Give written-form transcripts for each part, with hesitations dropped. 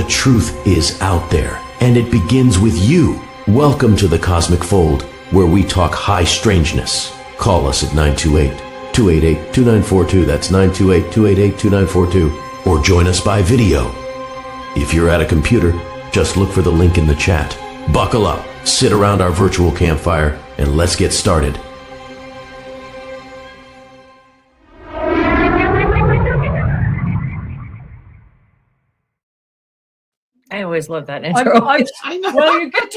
truth is out there, and it begins with you. Welcome to the Cosmic Fold, where we talk high strangeness. Call us at 928-288-2942. That's 928-288-2942. Or join us by video. If you're at a computer, just look for the link in the chat. Buckle up, sit around our virtual campfire, and let's get started. I always love that intro. I know. Well, you get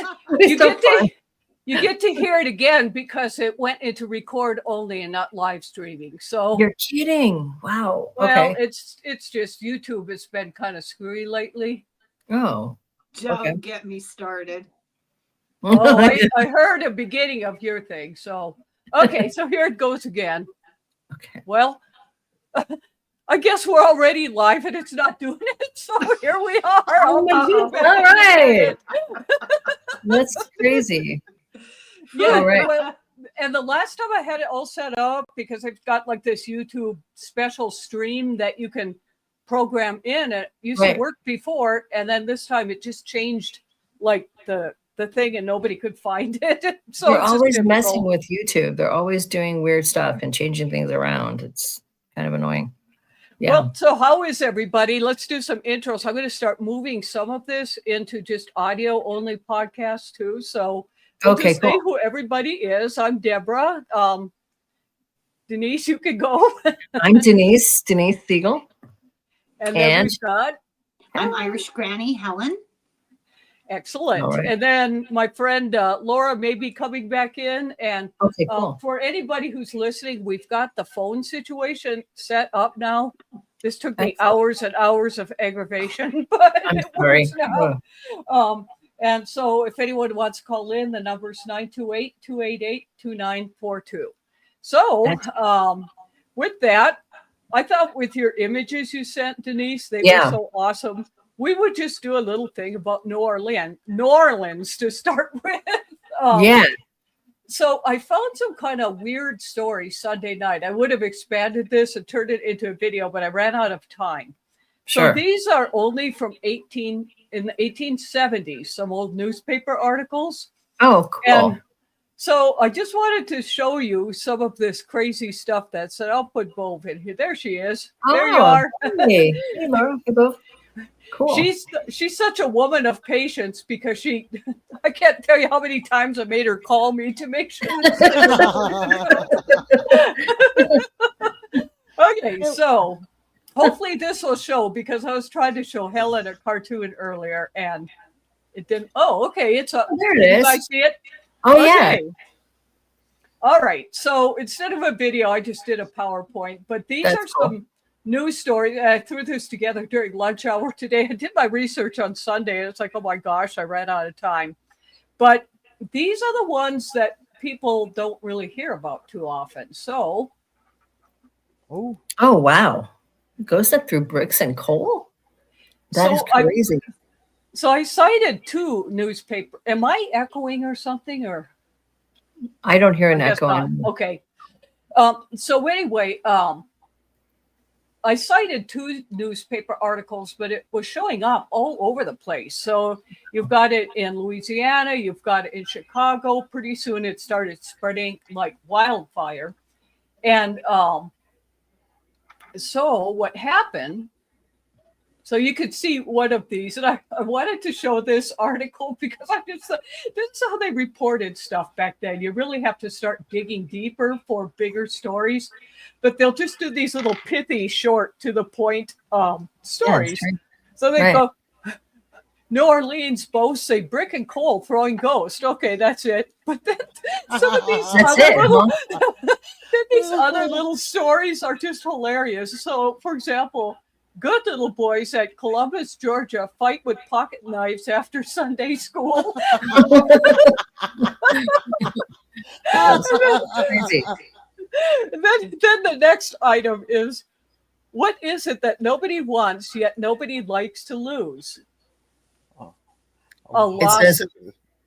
to hear it again because it went into record only and not live streaming. So you're kidding. Wow. Well, okay. it's just YouTube has been kind of screwy lately. Oh. Don't get me started. Oh, I heard a beginning of your thing. So okay, so here it goes again. Okay. Well, I guess we're already live and it's not doing it. So here we are. Oh my goodness. All right. That's crazy. Yeah. All right. Well, and the last time I had it all set up because I've got like this YouTube special stream that you can program in. It used to work before, and then this time it just changed like the thing and nobody could find it. So they're always messing with YouTube. They're always doing weird stuff and changing things around. It's kind of annoying. Yeah. Well, so how is everybody? Let's do some intros. I'm going to start moving some of this into just audio only podcasts too. So okay, say who everybody is. I'm Deborah. Denise, you can go. I'm Denise Siegel. And then we've got I'm Irish Granny Helen. Excellent. Right. And then my friend Laura may be coming back in. And for anybody who's listening, we've got the phone situation set up now. This took me hours and hours of aggravation, but it works now. And so if anyone wants to call in, the number's 928-288-2942. So with that, I thought with your images you sent, Denise, they were so awesome. We would just do a little thing about New Orleans to start with. So I found some kind of weird story Sunday night. I would have expanded this and turned it into a video, but I ran out of time. Sure. So these are only from in the 1870s, some old newspaper articles. Oh, cool. And so I just wanted to show you some of this crazy stuff that's said. I'll put Bove in here. There she is. There you are. Hey, Laura. Hey, Bove. Cool. She's such a woman of patience because I can't tell you how many times I made her call me to make sure. Okay, so hopefully this will show because I was trying to show Helen a cartoon earlier and it didn't. Oh, okay, it's up. There it is. Did I see it? Oh, okay. Yeah. All right, so instead of a video, I just did a PowerPoint, but these are some news story. I threw this together during lunch hour today. I did my research on Sunday, and it's like, oh my gosh, I ran out of time. But these are the ones that people don't really hear about too often. So, oh wow, goes that through bricks and coal? That is crazy. So I cited two newspaper. Am I echoing or something? Or I don't hear an echoing. Okay. So anyway, I cited two newspaper articles, but it was showing up all over the place. So you've got it in Louisiana, you've got it in Chicago. Pretty soon it started spreading like wildfire. And so what happened, so you could see one of these, and I wanted to show this article because this is how they reported stuff back then. You really have to start digging deeper for bigger stories, but they'll just do these little pithy, short, to the point stories. Yeah, so they go, New Orleans boasts a brick and coal throwing ghost. Okay, that's it. But then some of these other little stories are just hilarious. So, for example, good little boys at Columbus, Georgia, fight with pocket knives after Sunday school. That's crazy. Then the next item is, what is it that nobody wants yet nobody likes to lose? A lawsuit.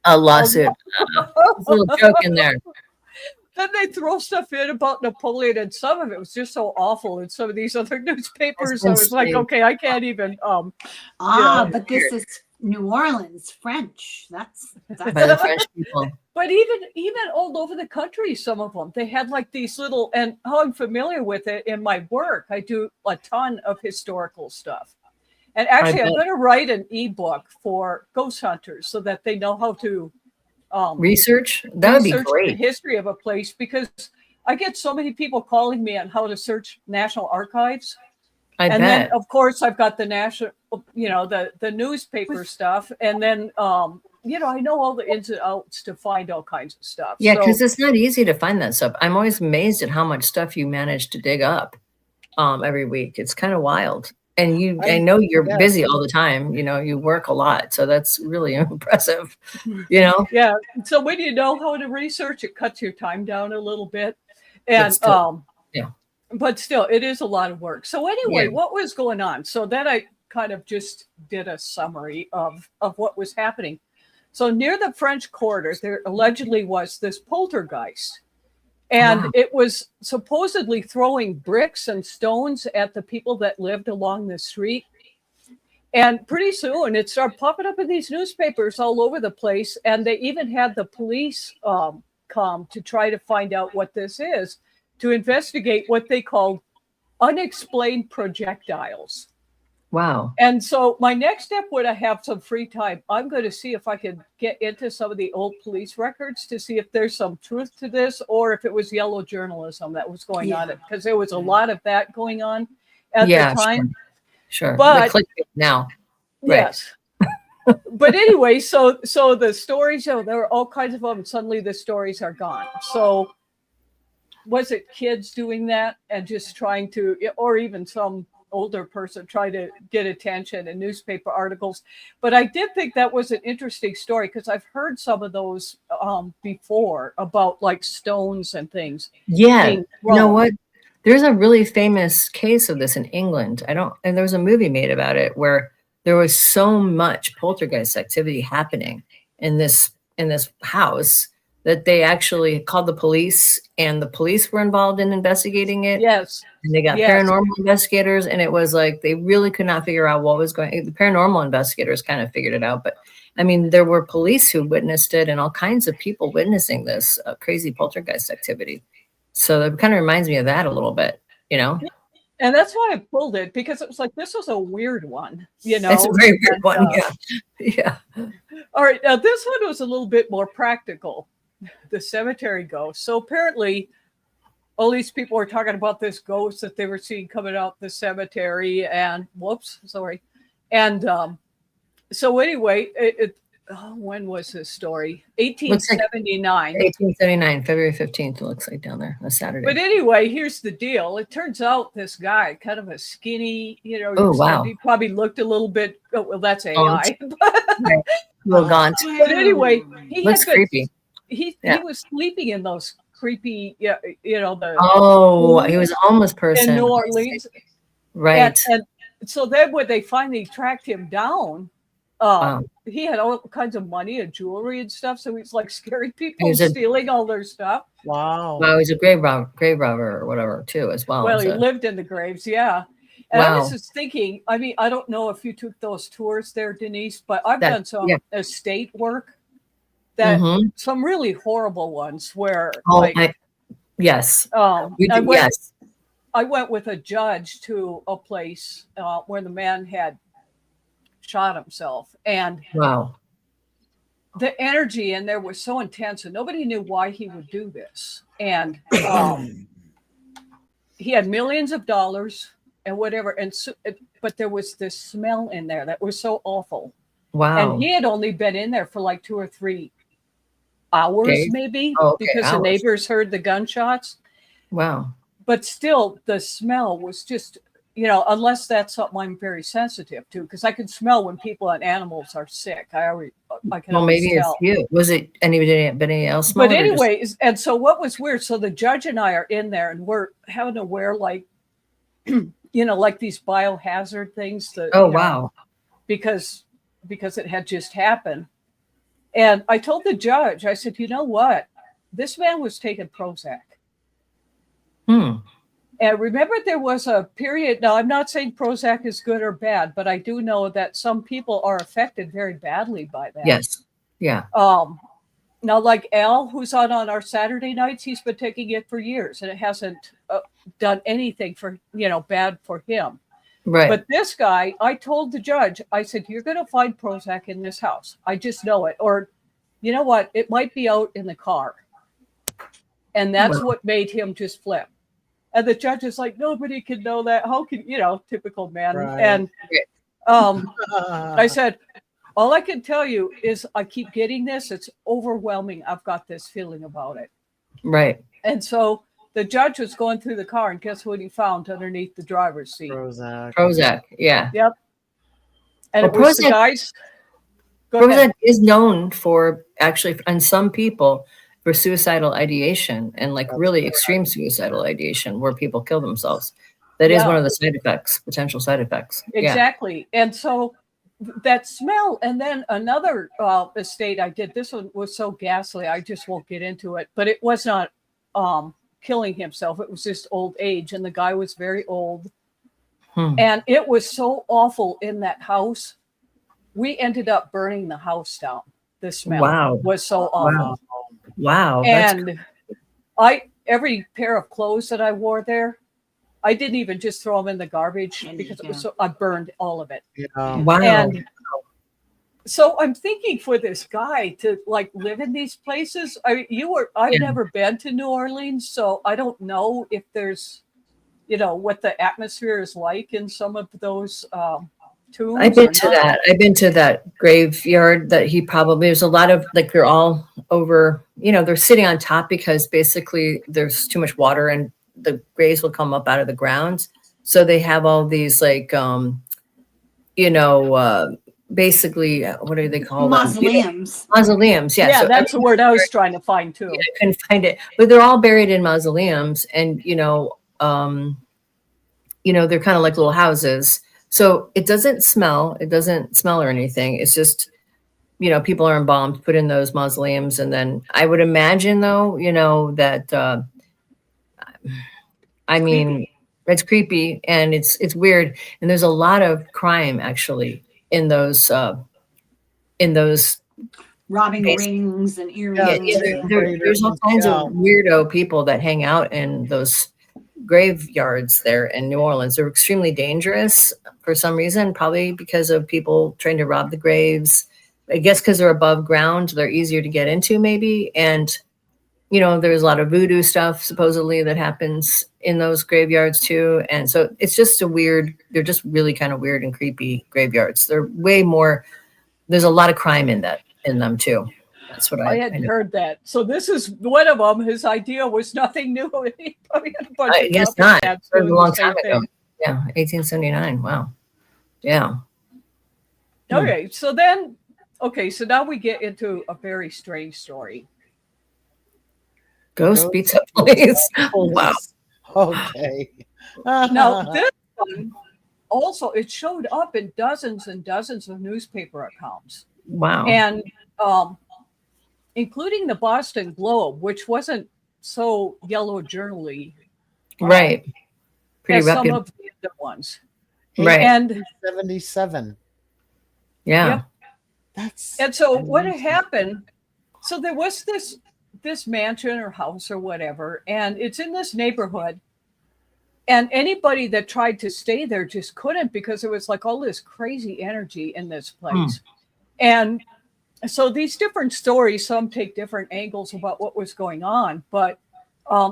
A lawsuit. There's a little joke in there. then they throw stuff in about Napoleon, and some of it was just so awful. In some of these other newspapers, I was like, okay, I can't even. But this is New Orleans French. That's By the French people. But even all over the country, some of them, they had like these little, and how I'm familiar with it in my work, I do a ton of historical stuff. And actually, I'm going to write an ebook for ghost hunters so that they know how to research. That would be great. The history of a place, because I get so many people calling me on how to search National Archives. Then, of course, I've got the national, the newspaper stuff. And then, I know all the ins and outs to find all kinds of stuff. Yeah, because it's not easy to find that stuff. I'm always amazed at how much stuff you manage to dig up every week. It's kind of wild. And I know you're busy all the time. You work a lot. So that's really impressive, Yeah. So when you know how to research, it cuts your time down a little bit. And but still, it is a lot of work. So anyway, what was going on? So then I kind of just did a summary of what was happening. So near the French Quarter, there allegedly was this poltergeist. And it was supposedly throwing bricks and stones at the people that lived along the street. And pretty soon it started popping up in these newspapers all over the place. And they even had the police come to try to find out what this is, to investigate what they called unexplained projectiles. Wow. And so my next step, when I have some free time, I'm going to see if I can get into some of the old police records to see if there's some truth to this, or if it was yellow journalism that was going on, because there was a lot of that going on at the time. Sure. But now. Yes. But anyway, so the stories, there were all kinds of them, and suddenly the stories are gone. So was it kids doing that and just trying to, or even some older person try to get attention in newspaper articles? But I did think that was an interesting story, because I've heard some of those before about like stones and things. Yeah. You know what? There's a really famous case of this in England. And there was a movie made about it where there was so much poltergeist activity happening in this house that they actually called the police, and the police were involved in investigating it. Yes. And they got paranormal investigators, and it was like they really could not figure out what was going on. The paranormal investigators kind of figured it out, but I mean, there were police who witnessed it and all kinds of people witnessing this crazy poltergeist activity. So that kind of reminds me of that a little bit, And that's why I pulled it, because it was like, this was a weird one, It's a very weird one, yeah. All right, now this one was a little bit more practical. The cemetery ghost. So apparently all these people were talking about this ghost that they were seeing coming out the cemetery, and and so anyway, when was this story? 1879. 1879, February 15th, it looks like, down there, a Saturday. But anyway, here's the deal. It turns out this guy, kind of a skinny, he probably looked a little bit, that's AI. A little gaunt. But anyway, he looks creepy. He was sleeping in those creepy, he was a homeless person in New Orleans, right? And so then when they finally tracked him down, he had all kinds of money and jewelry and stuff. So he's like scaring people, stealing all their stuff. Wow! He's a grave robber or whatever too, as well. Well, he lived in the graves, And I was just thinking, I mean, I don't know if you took those tours there, Denise, but I've done some estate work. That some really horrible ones where I went with a judge to a place where the man had shot himself, and the energy in there was so intense, and nobody knew why he would do this. And he had millions of dollars and whatever, and but there was this smell in there that was so awful. Wow! And he had only been in there for like 2 or 3 hours, maybe, because the neighbors heard the gunshots. Wow. But still, the smell was just, unless that's something I'm very sensitive to, because I can smell when people and animals are sick. I can maybe tell. It's you. Was it anybody else? But anyways, and so what was weird, so the judge and I are in there, and we're having to wear like, like these biohazard things. Wow. Because it had just happened. And I told the judge, I said, you know what? this man was taking Prozac. Hmm. And remember, there was a period. Now, I'm not saying Prozac is good or bad, but I do know that some people are affected very badly by that. Yes. Yeah. Now, like Al, who's on our Saturday nights, he's been taking it for years, and it hasn't done anything for bad for him. Right. But this guy, I told the judge, I said, "You're going to find Prozac in this house. I just know it. Or, you know what? It might be out in the car." And that's what made him just flip. And the judge is like, "Nobody can know that. How can typical man?" Right. And I said, "All I can tell you is I keep getting this. It's overwhelming. I've got this feeling about it." Right. And so the judge was going through the car, and guess what he found underneath the driver's seat? Prozac. Yeah. Yep. And Well, it was the Prozac- guys. Go Prozac ahead. is known for actually, on some people, for suicidal ideation and like really extreme suicidal ideation where people kill themselves. That is one of the side effects, potential side effects. Exactly. And so that smell, and then another estate I did, this one was so ghastly, I just won't get into it, but it was not killing himself. It was just old age. And the guy was very old. And it was so awful in that house. We ended up burning the house down. The smell was so awful. Wow. And every pair of clothes that I wore there, I didn't even just throw them in the garbage because it was so, I burned all of it. Yeah. Wow. And so I'm thinking for this guy to like live in these places. I've never been to New Orleans, so I don't know if there's, what the atmosphere is like in some of those tombs. I've been to that. I've been to that graveyard that there's a lot of like, they're all over, they're sitting on top because basically there's too much water and the graves will come up out of the ground. So they have all these like, basically, what do they call mausoleums? Them? Mausoleums, yeah. Yeah, that's the word I was trying to find too. I couldn't find it, but they're all buried in mausoleums, and they're kind of like little houses. So it doesn't smell. It doesn't smell or anything. It's just, people are embalmed, put in those mausoleums, and then I would imagine, though, that. I mean, it's creepy and it's weird, and there's a lot of crime actually in those robbing rings and earrings. There's all kinds of weirdo people that hang out in those graveyards there in New Orleans. They're extremely dangerous for some reason, probably because of people trying to rob the graves. I guess because they're above ground, they're easier to get into maybe, and there's a lot of voodoo stuff supposedly that happens in those graveyards too. And so it's just they're just really kind of weird and creepy graveyards. They're way more, there's a lot of crime in them too. That's what I had heard that. So this is one of them. His idea was nothing new. He probably had a bunch I guess not. It was a long time ago. Yeah. 1879. Wow. Yeah. Okay. So now we get into a very strange story. Ghost pizza place. Oh, wow. Okay. Now this one also, it showed up in dozens and dozens of newspaper accounts. Wow. And including the Boston Globe, which wasn't so yellow journal-y. Right. Pretty reputable. Some of the other ones. Right. And 77. Yeah. Yep. And so what had happened, so there was this mansion or house or whatever, and it's in this neighborhood, and anybody that tried to stay there just couldn't, because there was like all this crazy energy in this place. And so these different stories, some take different angles about what was going on, but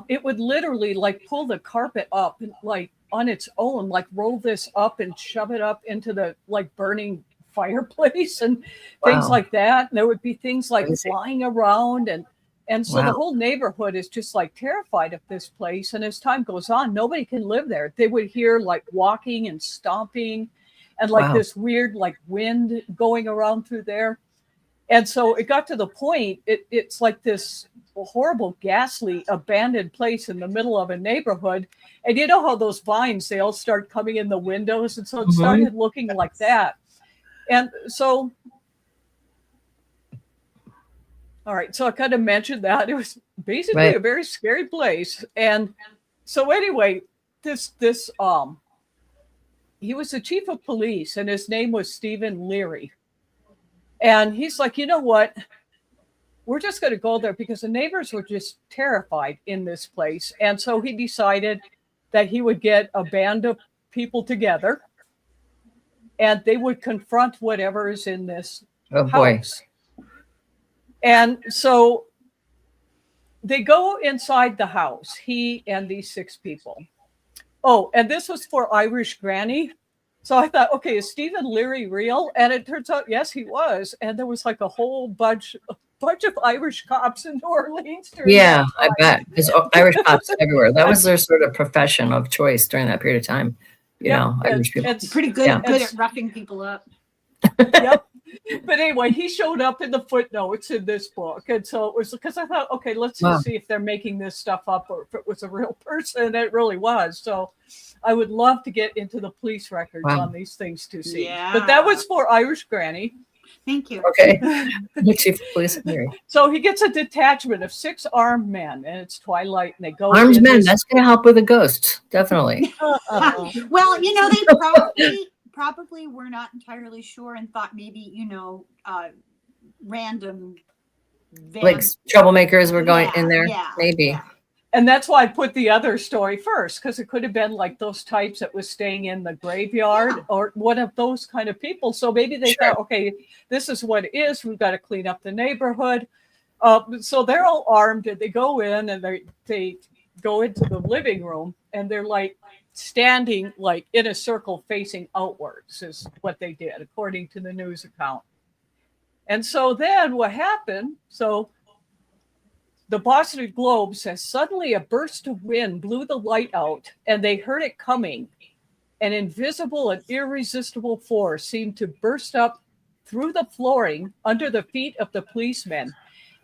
it would literally like pull the carpet up and like on its own, like roll this up and shove it up into the like burning fireplace and things like that. And there would be things like flying around, and so the whole neighborhood is just like terrified of this place. And as time goes on, nobody can live there. They would hear like walking and stomping and like this weird like wind going around through there. And so it got to the point, it's like this horrible, ghastly, abandoned place in the middle of a neighborhood. And you know how those vines, they all start coming in the windows. And so it started looking like that. And so All right, so I kind of mentioned that it was basically a very scary place, and so anyway, this he was the chief of police, and his name was Stephen Leary, and he's like, you know what? We're just going to go there because the neighbors were just terrified in this place, and so he decided that he would get a band of people together, and they would confront whatever is in this house. And so they go inside the house, he and these 6 people. Oh, and this was for Irish Granny. So I thought, okay, is Stephen Leary real? And it turns out, yes, he was. And there was like a whole bunch of Irish cops in New Orleans. Yeah, I bet. There's Irish cops everywhere. That was their sort of profession of choice during that period of time. You know, Irish people. It's pretty good, good at roughing people up. Yep. But anyway, he showed up in the footnotes in this book. And so it was because I thought, okay, let's just see if they're making this stuff up or if it was a real person. And it really was. So I would love to get into the police records on these things to see. Yeah. But that was for Irish Granny. Thank you. Okay. Chief of police. So he gets a detachment of 6 armed men, and it's twilight, and they go armed men. That's going to help with a ghost, definitely. Well, you know, they probably were not entirely sure and thought maybe, you know, random like troublemakers were going in there. Maybe. Yeah. And that's why I put the other story first, because it could have been like those types that was staying in the graveyard or one of those kind of people. So maybe they thought, okay, this is what it is. We've got to clean up the neighborhood. So they're all armed, and they go in and they go into the living room, and they're like standing like in a circle facing outwards is what they did, according to the news account. And so then what happened? So the Boston Globe says suddenly a burst of wind blew the light out, and they heard it coming. An invisible and irresistible force seemed to burst up through the flooring under the feet of the policemen,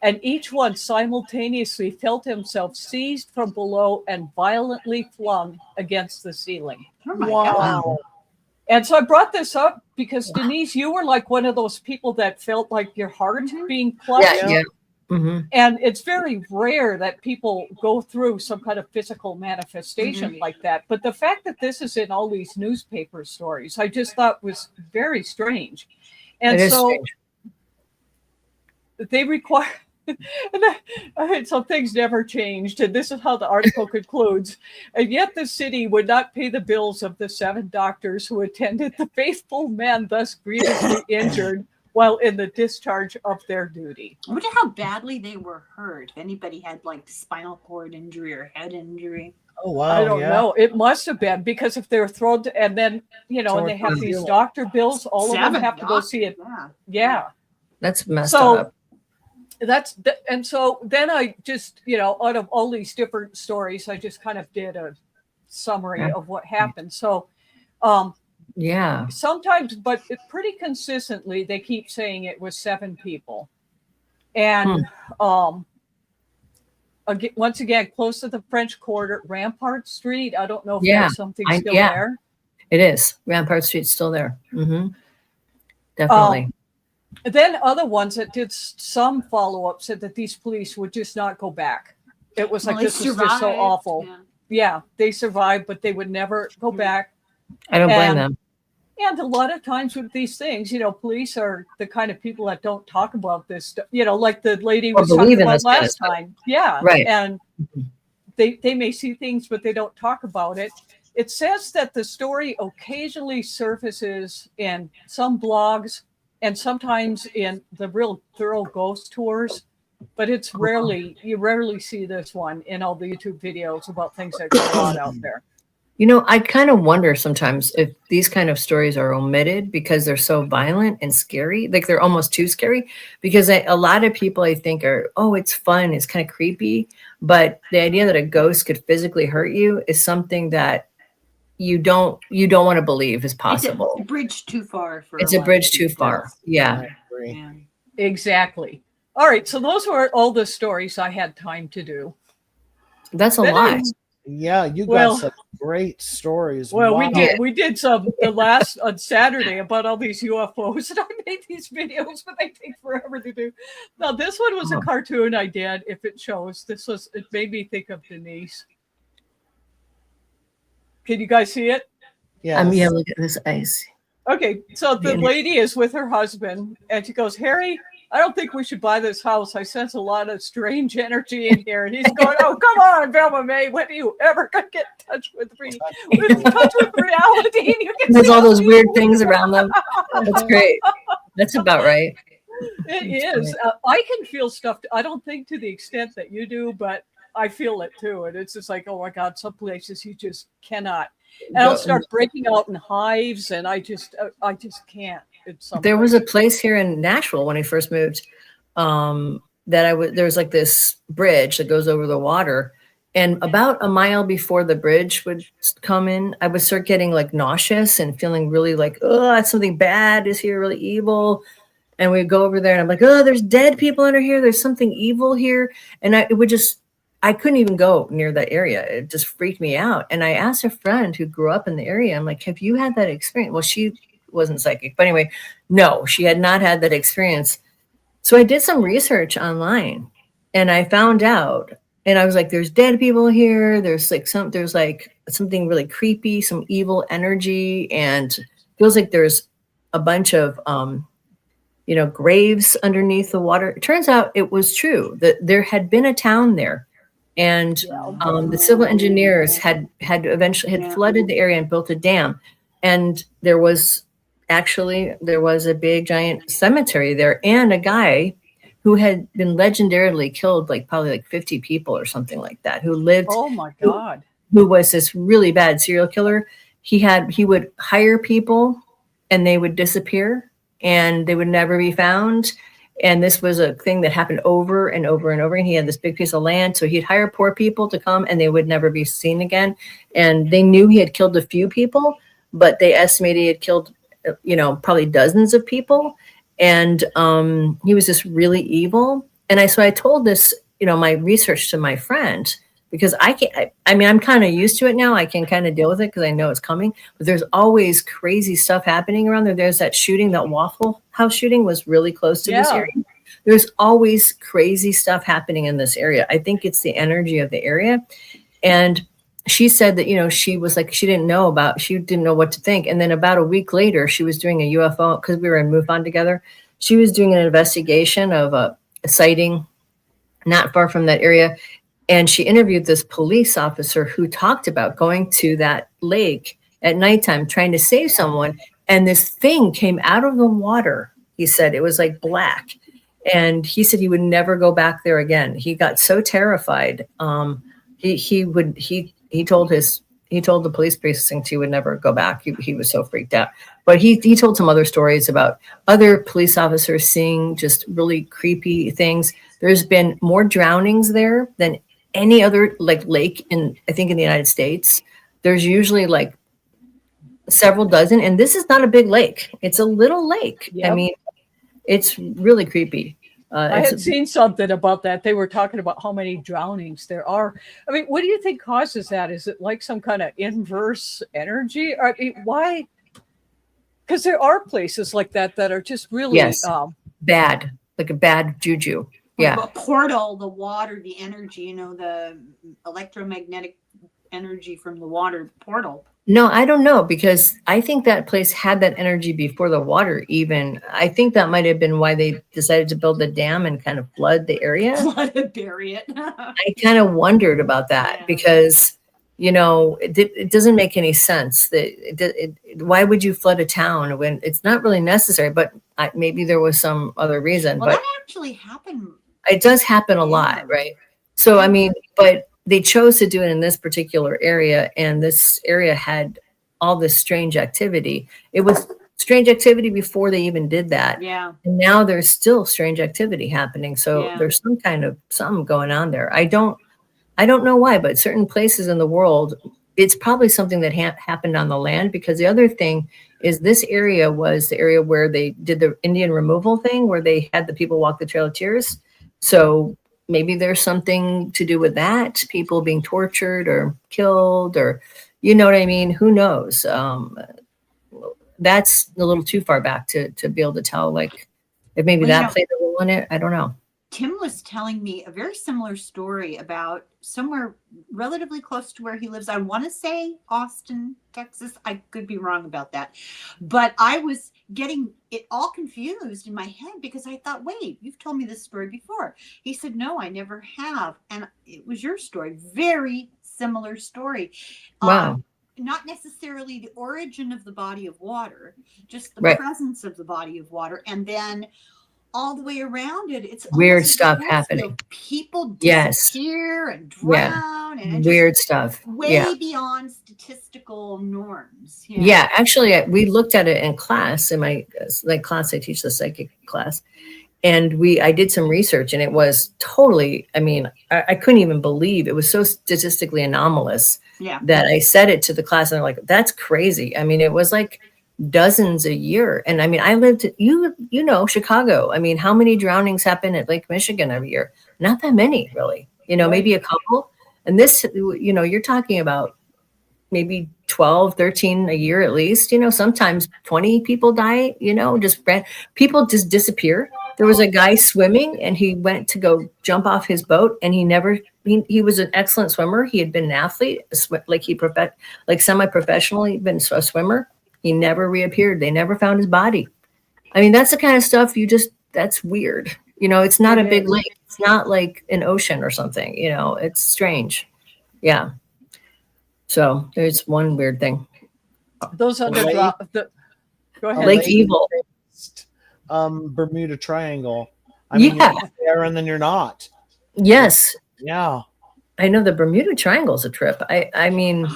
and each one simultaneously felt himself seized from below and violently flung against the ceiling. Oh my God. And so I brought this up because, Denise, you were like one of those people that felt like your heart being clutched. Yeah. Mm-hmm. And it's very rare that people go through some kind of physical manifestation like that. But the fact that this is in all these newspaper stories, I just thought was very strange. And so they require, so things never changed. And this is how the article concludes. And yet the city would not pay the bills of the 7 doctors who attended the faithful men thus grievously injured while in the discharge of their duty. I wonder how badly they were hurt. If anybody had like spinal cord injury or head injury. Oh, wow. I don't know. It must have been, because if they're thrown to, and then, you know, and they have these doctor bills, all of them have to go see it. Yeah. That's messed up. And so then I just, you know, out of all these different stories, I just kind of did a summary of what happened. So, sometimes, but pretty consistently, they keep saying it was 7 people. And once again, close to the French Quarter, Rampart Street. I don't know if there's something still there. It is. Rampart Street's still there. Mm-hmm. Definitely. Then other ones that did some follow-up said that these police would just not go back. It was like, this is just so awful. Yeah, they survived, but they would never go back. I don't blame them. And a lot of times with these things, you know, police are the kind of people that don't talk about this stuff, you know, like the lady was talking about last time. Yeah. Right. And they may see things, but they don't talk about it. It says that the story occasionally surfaces in some blogs and sometimes in the real thorough ghost tours, but it's you rarely see this one in all the YouTube videos about things that go on out there. You know, I kind of wonder sometimes if these kind of stories are omitted because they're so violent and scary, like they're almost too scary, because a lot of people I think are, oh, it's fun, it's kind of creepy. But the idea that a ghost could physically hurt you is something that you don't want to believe is possible. It's a bridge too far. It's a bridge too far. Yeah. Exactly. All right. So those were all the stories I had time to do. That's a lot. Yeah, you got Well, some great stories. Well, Wow. we did some the last on Saturday about all these UFOs, and I made these videos, but they take forever to do. Now, this one was a cartoon I did. If it shows, it made me think of Denise. Can you guys see it? Yes. Yeah, look at this ice. Okay, so the lady is with her husband, and she goes, "Harry, I don't think we should buy this house. I sense a lot of strange energy in here." And he's going, "Oh, come on, Velma May. When are you ever going to get in touch with reality?" And you can There's see all those weird things around them. That's great. That's about right. It is. I can feel stuff. I don't think to the extent that you do, but I feel it too. And it's just like, oh my God, some places you just cannot. And I'll start breaking out in hives, and I just can't. There was a place here in Nashville when I first moved that there was like this bridge that goes over the water. And about a mile before the bridge would come in, I would start getting like nauseous and feeling really like, oh, something bad is here, really evil. And we'd go over there and I'm like, oh, there's dead people under here. There's something evil here. And I couldn't even go near that area. It just freaked me out. And I asked a friend who grew up in the area, I'm like, have you had that experience? Well, she wasn't psychic, but anyway, no, she had not had that experience. So I did some research online and I found out, and I was like, there's dead people here. There's like something really creepy, some evil energy, and feels like there's a bunch of, graves underneath the water. It turns out it was true that there had been a town there. And the civil engineers had eventually flooded the area and built a dam. And there was a big giant cemetery there, and a guy who had been legendarily killed, probably 50 people or something like that, who lived. Oh my God. Who was this really bad serial killer. He would hire people and they would disappear and they would never be found. And this was a thing that happened over and over and over. And he had this big piece of land. So he'd hire poor people to come and they would never be seen again. And they knew he had killed a few people, but they estimated he had killed, probably dozens of people. And he was just really evil. And so I told this, my research to my friend, because I'm kind of used to it now. I can kind of deal with it because I know it's coming, but there's always crazy stuff happening around there. There's that shooting, that Waffle House shooting was really close to this area. There's always crazy stuff happening in this area. I think it's the energy of the area. And she said that, she was like, she didn't know what to think. And then about a week later, she was doing a UFO, because we were in MUFON together. She was doing an investigation of a sighting not far from that area. And she interviewed this police officer who talked about going to that lake at nighttime, trying to save someone. And this thing came out of the water. He said it was like black. And he said he would never go back there again. He got so terrified. He told the police precinct he would never go back. He was so freaked out. But he told some other stories about other police officers seeing just really creepy things. There's been more drownings there than any other lake in the United States. There's usually several dozen, and this is not a big lake. It's a little lake. Yep. I mean, it's really creepy. I had seen something about that. They were talking about how many drownings there are. I mean, what do you think causes that? Is it like some kind of inverse energy? I mean, why? Because there are places like that are just really bad, like a bad juju. Yeah. A portal, the water, the energy, the electromagnetic energy from the water portal. No, I don't know, because I think that place had that energy before the water even. I think that might have been why they decided to build the dam and kind of flood the area. Flood and bury it. I kind of wondered about that because, it doesn't make any sense. Why would you flood a town when it's not really necessary? But maybe there was some other reason. Well, but that actually happened. It does happen a lot, right? So, but they chose to do it in this particular area, and this area had all this strange activity. It was strange activity before they even did that. Yeah. And now there's still strange activity happening. So there's some kind of something going on there. I don't know why, but certain places in the world, it's probably something that happened on the land, because the other thing is this area was the area where they did the Indian removal thing, where they had the people walk the Trail of Tears. So maybe there's something to do with that, people being tortured or killed, or, you know what I mean? Who knows? That's a little too far back to be able to tell, like, if maybe that played a role in it. I don't know. Tim was telling me a very similar story about somewhere relatively close to where he lives. I want to say Austin, Texas. I could be wrong about that. But I was getting it all confused in my head because I thought, wait, you've told me this story before. He said, no, I never have. And it was your story. Very similar story. Wow. Not necessarily the origin of the body of water, just the Right. presence of the body of water. And then all the way around it, it's Weird almost stuff like happening. People Yes. disappear and drown, and Weird just stuff. way beyond statistical norms. You know? Yeah, actually, we looked at it in class, in my class. I teach the psychic class, and I did some research, and it was totally. I mean, I couldn't even believe it was so statistically anomalous. Yeah. That I said it to the class, and they're like, "That's crazy." I mean, it was like dozens a year, and I mean, I lived you know Chicago. I mean, how many drownings happen at Lake Michigan every year? Not that many, really. You know, maybe a couple. And this, you know, you're talking about maybe 12, 13 a year at least. You know, sometimes 20 people die. You know, people just disappear. There was a guy swimming, and he went to go jump off his boat, and he was an excellent swimmer. He had been an athlete, like semi-professional. He'd been a swimmer. He never reappeared. They never found his body. I mean, that's the kind of stuff that's weird. You know, it's not a big lake. It's not like an ocean or something. You know, it's strange. Yeah. So there's one weird thing. Those other go ahead. Lake Evil. Bermuda Triangle. I mean, you're there and then you're not. Yes. Yeah. I know the Bermuda Triangle's a trip. I mean,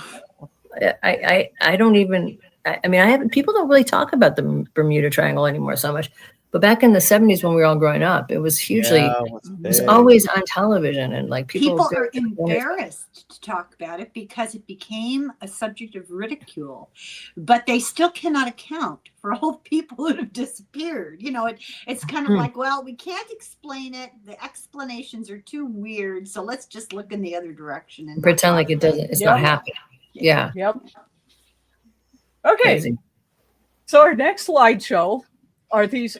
I don't even. I mean, people don't really talk about the Bermuda Triangle anymore so much. But back in the 70s when we were all growing up, it was hugely, it was always on television, and like people are embarrassed to talk about it because it became a subject of ridicule. But they still cannot account for all the people that have disappeared. You know, it's kind of like, well, we can't explain it. The explanations are too weird, so let's just look in the other direction and pretend like it doesn't. It's not happening. Yeah. Yep. Okay. Crazy. So our next slideshow are these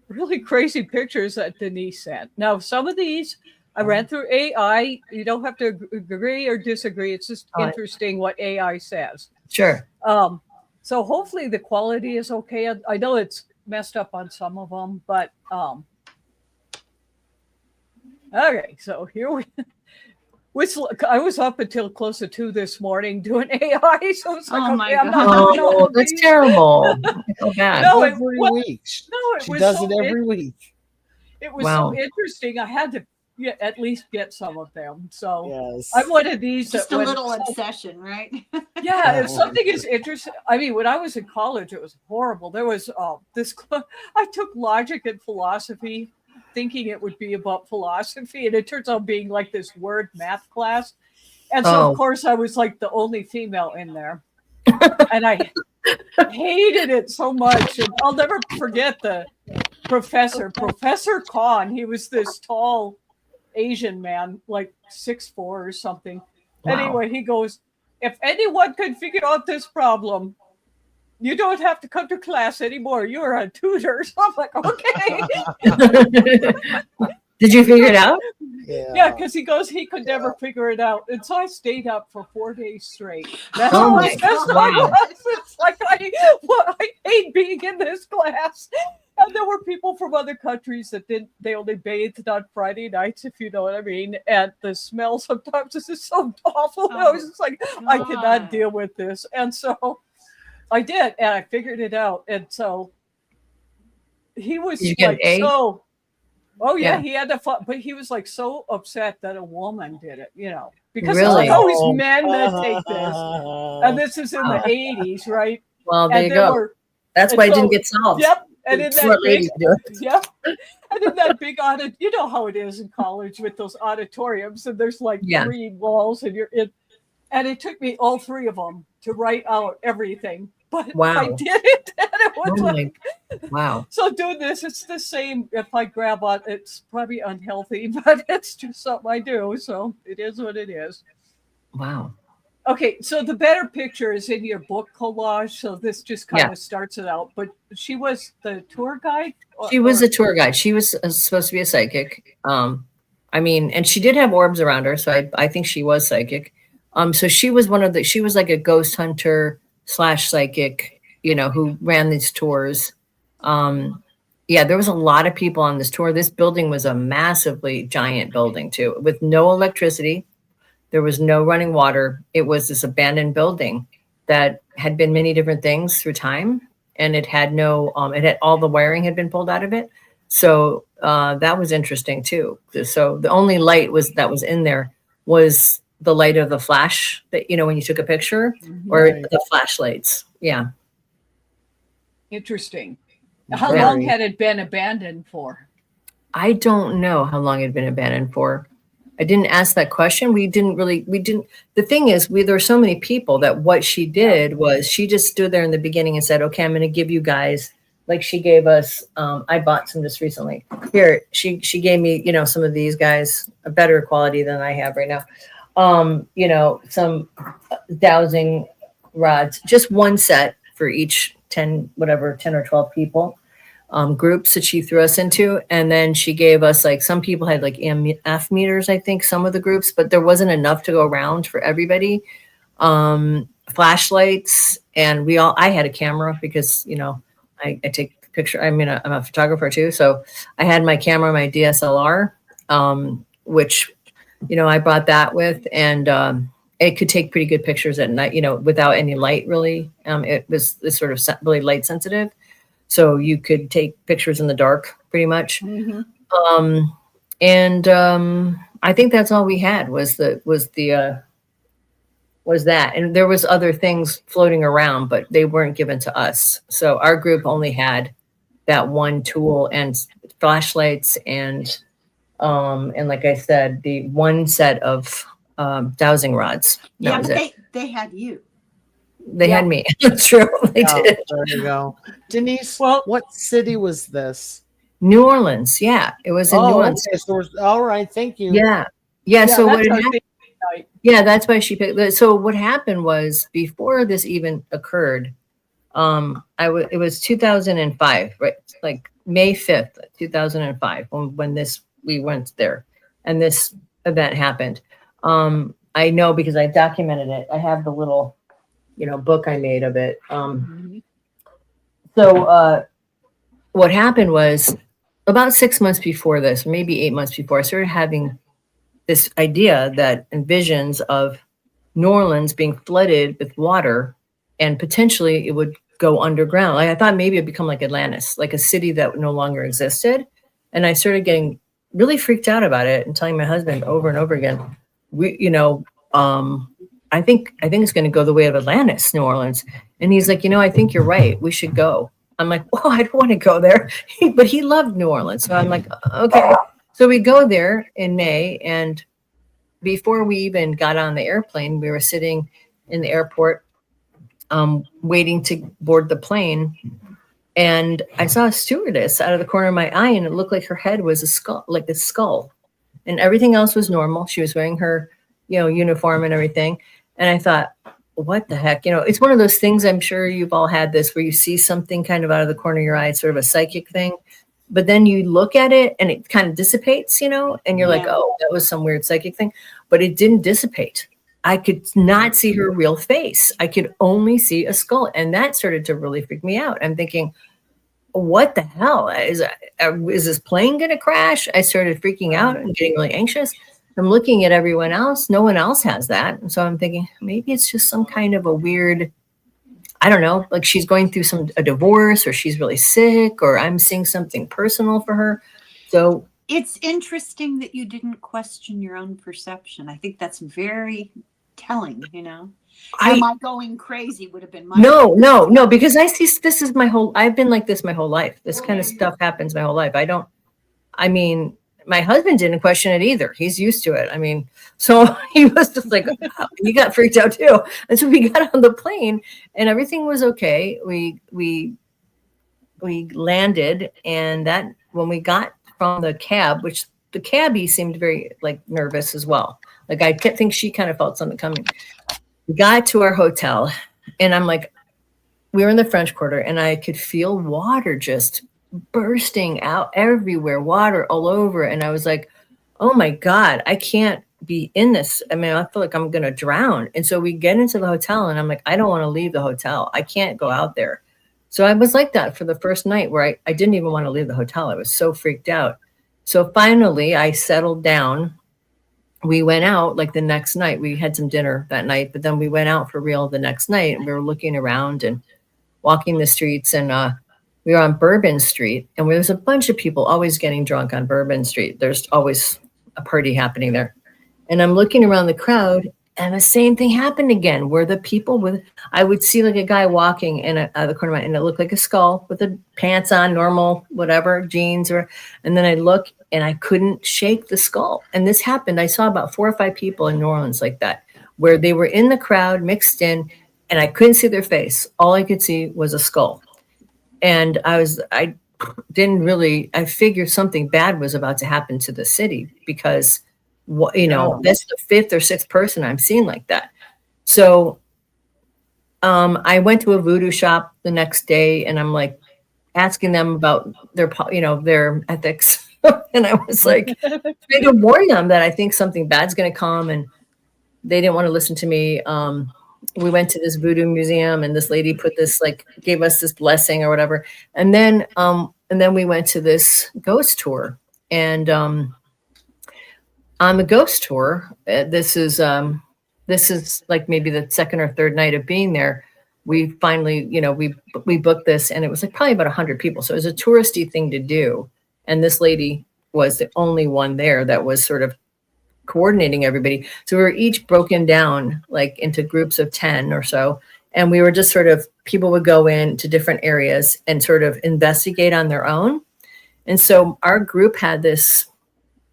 really crazy pictures that Denise sent. Now, some of these I ran through AI. You don't have to agree or disagree. It's just interesting what AI says. Sure. So hopefully the quality is okay. I know it's messed up on some of them, but okay. So here I was up until close to 2 this morning doing AI. So it's like, my God. Oh, that's terrible. I feel bad. No, Every week. She does it every week. It was so interesting. I had to at least get some of them. So yes. I'm one of these. Just a little obsession, right? Yeah, if something is interesting. I mean, when I was in college, it was horrible. There was I took logic and philosophy, thinking it would be about philosophy, and it turns out being like this word math class. And so of course I was like the only female in there. And I hated it so much. And I'll never forget the Professor Khan. He was this tall Asian man, like 6'4" or something. Wow. Anyway, he goes, if anyone could figure out this problem, you don't have to come to class anymore. You're a tutor. So I'm like, okay. Did you figure it out? Yeah, because he goes, he could never figure it out. And so I stayed up for 4 days straight. That's my God. It's like, I hate being in this class. And there were people from other countries that they only bathed on Friday nights, if you know what I mean. And the smell sometimes is just so awful. I was just like, I cannot deal with this. And so I did, and I figured it out. And so he was like, he had to, but he was like so upset that a woman did it, you know, because it's like always men that take this. And this is in the 80s, right? Well, there you go. That's why it didn't get solved. Yep. And in that and in that big you know how it is in college with those auditoriums, and there's like 3 walls, and you're in. And it took me all 3 of them to write out everything. but Wow. I did it, and it was Oh like, wow. so doing this, it's the same. If I grab on, it's probably unhealthy, but it's just something I do. So it is what it is. Wow. Okay, so the better picture is in your book collage. So this just kind of starts it out. But she was the tour guide. She was a tour guide. She was supposed to be a psychic. I mean, and she did have orbs around her, so I think she was psychic. So she was she was like a ghost hunter / psychic, you know, who ran these tours. Yeah, there was a lot of people on this tour. This building was a massively giant building too, with no electricity. There was no running water. It was this abandoned building that had been many different things through time, and it had no, it had all the wiring had been pulled out of it. So that was interesting too. So the only light that was in there was the light of the flash that, you know, when you took a picture, or the flashlights. Yeah. Interesting. How long had it been abandoned for? I don't know how long it had been abandoned for. I didn't ask that question. The thing is, there were so many people that what she did was she just stood there in the beginning and said, okay, I'm going to give you guys, like she gave us, I bought some just recently. Here, she gave me, you know, some of these guys, a better quality than I have right now. You know, some dowsing rods, just one set for each 10 or 12 people. Groups that she threw us into. And then she gave us, like, some people had like EMF meters, I think, some of the groups, but there wasn't enough to go around for everybody. Flashlights, and I had a camera because, you know, I take picture. I mean, I'm a photographer too. So I had my camera, my DSLR, which, you know, I brought that with, and it could take pretty good pictures at night, you know, without any light really. It was sort of really light sensitive. So you could take pictures in the dark pretty much. I think that's all we had was that. And there was other things floating around, but they weren't given to us. So our group only had that one tool and flashlights and like I said, the one set of dowsing rods. Yeah, but they had you. They had me. That's true. They did. There you go. Denise, well, what city was this? New Orleans. Yeah, it was in New Orleans. Okay, so all right. Thank you. Yeah. So what happened? Yeah, that's why she picked. So what happened was, before this even occurred, it was 2005, right? Like May 5th, 2005, when we went there, and this event happened. I know because I documented it. I have the little, you know, book I made of it. So what happened was, about 6 months before this, maybe 8 months before, I started having this idea and visions of New Orleans being flooded with water, and potentially it would go underground. Like, I thought maybe it'd become like Atlantis, like a city that no longer existed. And I started getting really freaked out about it and telling my husband over and over again, I think it's going to go the way of Atlantis, New Orleans. And he's like, I think you're right. We should go. I'm like, well, I don't want to go there. But he loved New Orleans. So I'm like, okay. So we go there in May. And before we even got on the airplane, we were sitting in the airport waiting to board the plane. And I saw a stewardess out of the corner of my eye, and it looked like her head was a skull, like a skull. And everything else was normal. She was wearing her, uniform and everything. And I thought, what the heck? It's one of those things, I'm sure you've all had this, where you see something kind of out of the corner of your eye, sort of a psychic thing. But then you look at it and it kind of dissipates, and you're like, oh, that was some weird psychic thing. But it didn't dissipate. I could not see her real face. I could only see a skull. And that started to really freak me out. I'm thinking, what the hell? Is this plane going to crash? I started freaking out and getting really anxious. I'm looking at everyone else. No one else has that. And so I'm thinking, maybe it's just some kind of a weird, I don't know, like she's going through a divorce, or she's really sick, or I'm seeing something personal for her. So it's interesting that you didn't question your own perception. I think that's very telling, Am I going crazy would have been my No, because I see I've been like this my whole life. This kind of stuff happens my whole life. my husband didn't question it either. He's used to it. I mean, so he was just like, he got freaked out too. And so we got on the plane and everything was okay. We landed, and that when we got from the cab, which the cabbie seemed very like nervous as well. Like I think she kind of felt something coming. We got to our hotel, and I'm like, we were in the French Quarter, and I could feel water just bursting out everywhere, water all over. And I was like, oh my God, I can't be in this. I mean, I feel like I'm going to drown. And so we get into the hotel, and I'm like, I don't want to leave the hotel. I can't go out there. So I was like that for the first night where I didn't even want to leave the hotel. I was so freaked out. So finally I settled down. We went out like the next night. We had some dinner that night, but then we went out for real the next night, and we were looking around and walking the streets, and we were on Bourbon Street, and there was a bunch of people always getting drunk on Bourbon Street. There's always a party happening there. And I'm looking around the crowd, and the same thing happened again, where the people I would see like a guy walking in out of the corner of my eye, and it looked like a skull with the pants on, normal, whatever, jeans, and then I look and I couldn't shake the skull. And this happened. I saw about 4 or 5 people in New Orleans like that, where they were in the crowd mixed in, and I couldn't see their face. All I could see was a skull. And I figured something bad was about to happen to the city because, that's the 5th or 6th person I'm seeing like that. So I went to a voodoo shop the next day, and I'm like asking them about their ethics. And I was like, trying to warn them that I think something bad's going to come, and they didn't want to listen to me. We went to this voodoo museum, and this lady gave us this blessing or whatever. And then we went to this ghost tour, and on the ghost tour, this is like maybe the 2nd or 3rd night of being there. We finally, we booked this, and it was like probably about 100 people. So it was a touristy thing to do. And this lady was the only one there that was sort of coordinating everybody. So we were each broken down like into groups of 10 or so. And we were just sort of, people would go into different areas and sort of investigate on their own. And so our group had this,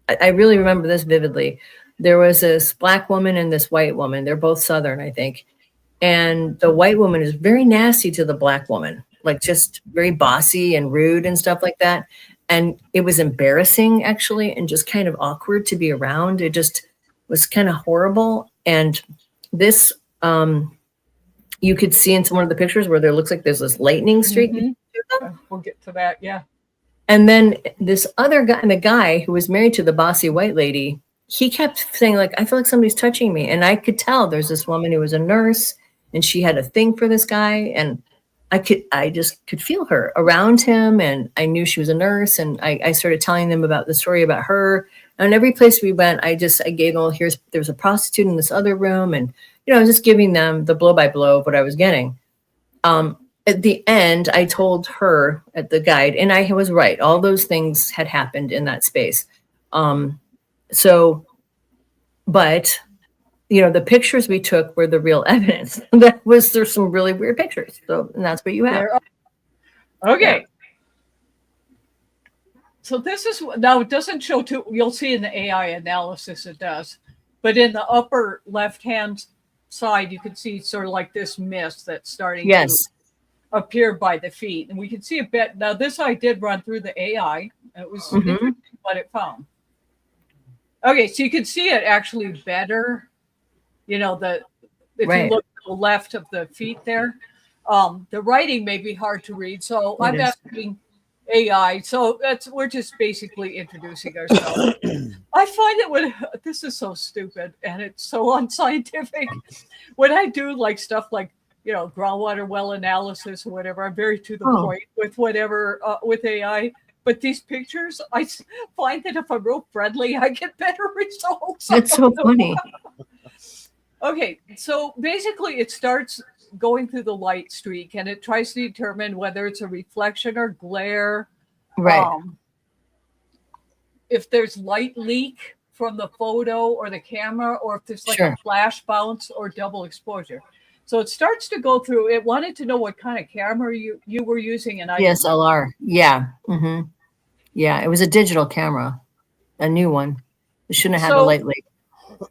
I really remember this vividly. There was this Black woman and this white woman. They're both Southern, I think. And the white woman is very nasty to the Black woman, like just very bossy and rude and stuff like that. And it was embarrassing, actually, and just kind of awkward to be around. It just was kind of horrible. And this, you could see in some one of the pictures where there looks like there's this lightning streak. Mm-hmm. We'll get to that, yeah. And then this other guy, the guy who was married to the bossy white lady, he kept saying, like, I feel like somebody's touching me. And I could tell there's this woman who was a nurse, and she had a thing for this guy. And I just could feel her around him, and I knew she was a nurse, and I started telling them about the story about her. And every place we went, I gave them, there was a prostitute in this other room, and I was just giving them the blow by blow of what I was getting. At the end, I told her at the guide, and I was right. All those things had happened in that space. But the pictures we took were the real evidence. There's some really weird pictures. So, and that's what you have. Okay. Yeah. So this is, now it doesn't show too, you'll see in the AI analysis it does, but in the upper left-hand side, you can see sort of like this mist that's starting to appear by the feet. And we can see a bit. Now this I did run through the AI. It was interesting what it found. Okay, so you can see it actually better. If you look to the left of the feet there, the writing may be hard to read. So I'm asking AI. So we're just basically introducing ourselves. I find this is so stupid and it's so unscientific. When I do like stuff like, groundwater well analysis or whatever, I'm very to the point with whatever, with AI. But these pictures, I find that if I'm real friendly, I get better results. That's so funny. Okay, so basically it starts going through the light streak, and it tries to determine whether it's a reflection or glare. Right. If there's light leak from the photo or the camera, or if there's like a flash bounce or double exposure. So it starts to go through. It wanted to know what kind of camera you were using, and DSLR. Yeah. Mm-hmm. Yeah, it was a digital camera. a new one. It shouldn't have had a So- light late.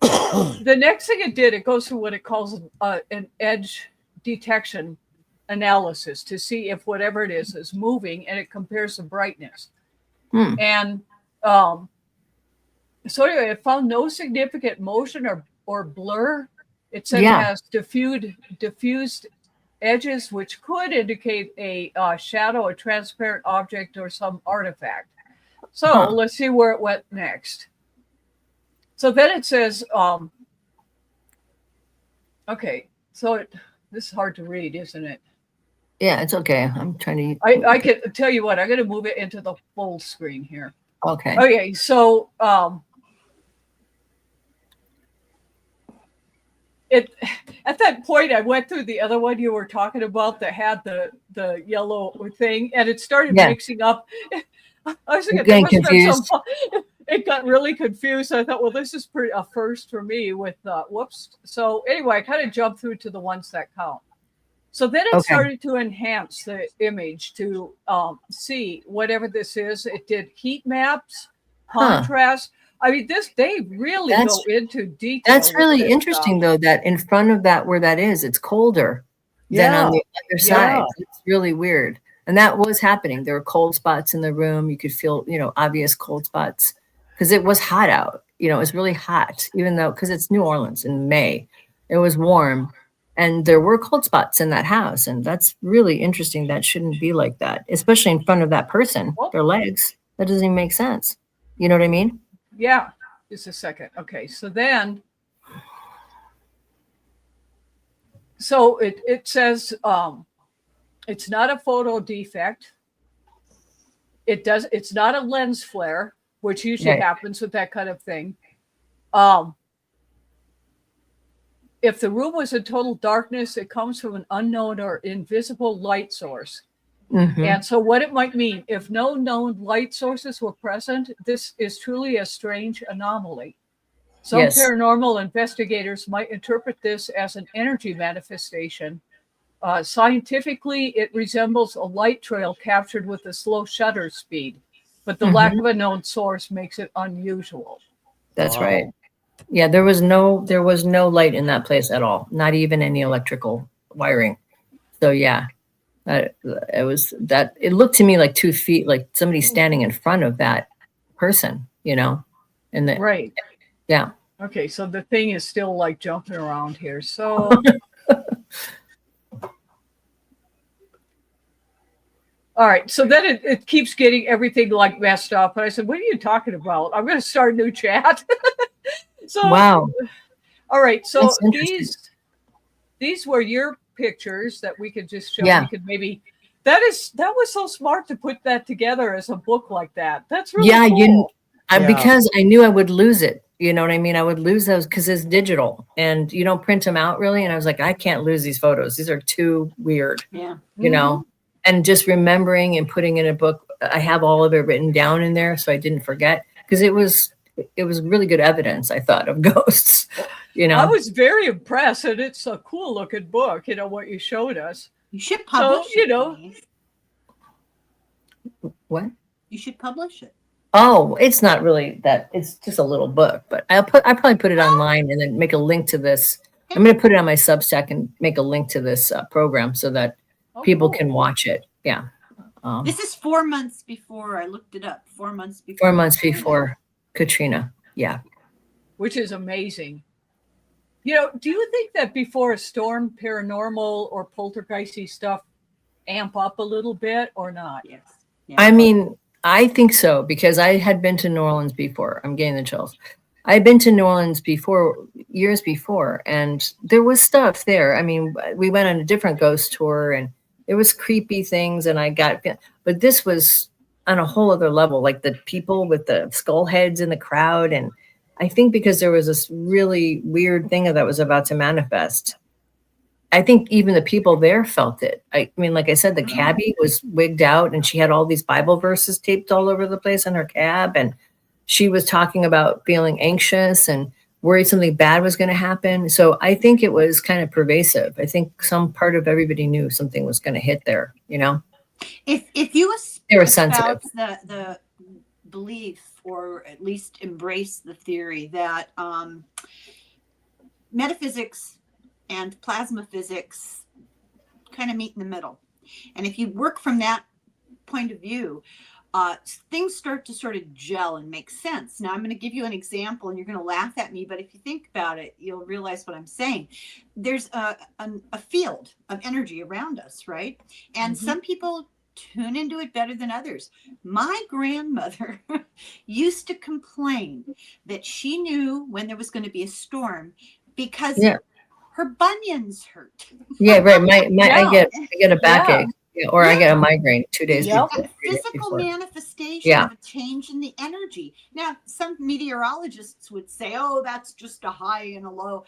The next thing it did, it goes through what it calls an edge detection analysis to see if whatever it is moving, and it compares the brightness. And so anyway, it found no significant motion or blur. It said it has diffused edges, which could indicate a shadow, a transparent object, or some artifact. So let's see where it went next. So then it says, okay, so this is hard to read, isn't it? Yeah, it's okay. I'm trying to. I can tell you what, I'm going to move it into the full screen here. Okay. Okay, so it at that point I went through the other one you were talking about that had the yellow thing, and it started mixing up. I was thinking there must have been some. It got really confused. I thought, well, this is a first for me with whoops. So anyway, I kind of jumped through to the ones that count. So then it started to enhance the image to see whatever this is. It did heat maps, contrast. I mean, they really go into detail. That's really interesting, though, that in front of that where that is, it's colder than on the other side. It's really weird. And that was happening. There were cold spots in the room. You could feel, obvious cold spots because it was hot out. It was really hot, even though, because it's New Orleans in May, it was warm. And there were cold spots in that house. And that's really interesting. That shouldn't be like that, especially in front of that person, their legs. That doesn't even make sense. You know what I mean? Yeah. Just a second. Okay. So then, it says it's not a photo defect. It's not a lens flare, which usually happens with that kind of thing. If the room was in total darkness, it comes from an unknown or invisible light source. And so what it might mean, if no known light sources were present, this is truly a strange anomaly. Some paranormal investigators might interpret this as an energy manifestation. Scientifically, it resembles a light trail captured with a slow shutter speed, but the lack of a known source makes it unusual. That's right. Yeah, there was no light in that place at all, not even any electrical wiring. So yeah, it looked to me like 2 feet, like somebody standing in front of that person, and right. Yeah. Okay, so the thing is still like jumping around here. So all right, so then it keeps getting everything like messed up. And I said, what are you talking about? I'm going to start a new chat. So wow. All right, so these were your pictures that we could just show. We could maybe that was so smart to put that together as a book like that. That's really cool. Because I knew I would lose it. You know what I mean? I would lose those because it's digital and you don't print them out really. And I was like, I can't lose these photos. These are too weird. Yeah. And just remembering and putting in a book, I have all of it written down in there so I didn't forget because it was really good evidence, I thought, of ghosts. I was very impressed, and it's a cool looking book, what you showed us. You should publish it. What? You should publish it. Oh, it's not really that. It's just a little book, but I probably put it online and then make a link to this. I'm going to put it on my Substack and make a link to this program so that people can watch it. Yeah. This is 4 months before I looked it up. 4 months before. 4 months before Katrina. Yeah. Which is amazing. Do you think that before a storm, paranormal or poltergeisty stuff amp up a little bit or not? Yes. Yeah. I mean, I think so because I had been to New Orleans before. I'm getting the chills. I'd been to New Orleans years before, and there was stuff there. I mean, we went on a different ghost tour, and there was creepy things, and but this was on a whole other level, like the people with the skull heads in the crowd. And I think because there was this really weird thing that was about to manifest, I think even the people there felt it. I mean, like I said, the cabbie was wigged out and she had all these Bible verses taped all over the place on her cab. And she was talking about feeling anxious and worried something bad was going to happen. So I think it was kind of pervasive. I think some part of everybody knew something was going to hit there, If you they were sensitive. the belief or at least embrace the theory that metaphysics and plasma physics kind of meet in the middle. And if you work from that point of view, things start to sort of gel and make sense. Now, I'm going to give you an example, and you're going to laugh at me, but if you think about it, you'll realize what I'm saying. There's a field of energy around us, right? And some people tune into it better than others. My grandmother used to complain that she knew when there was going to be a storm because her bunions hurt. Yeah, right. I get a backache. Yeah, or I get a migraine 2 days before. A physical manifestation of a change in the energy. Now, some meteorologists would say, oh, that's just a high and a low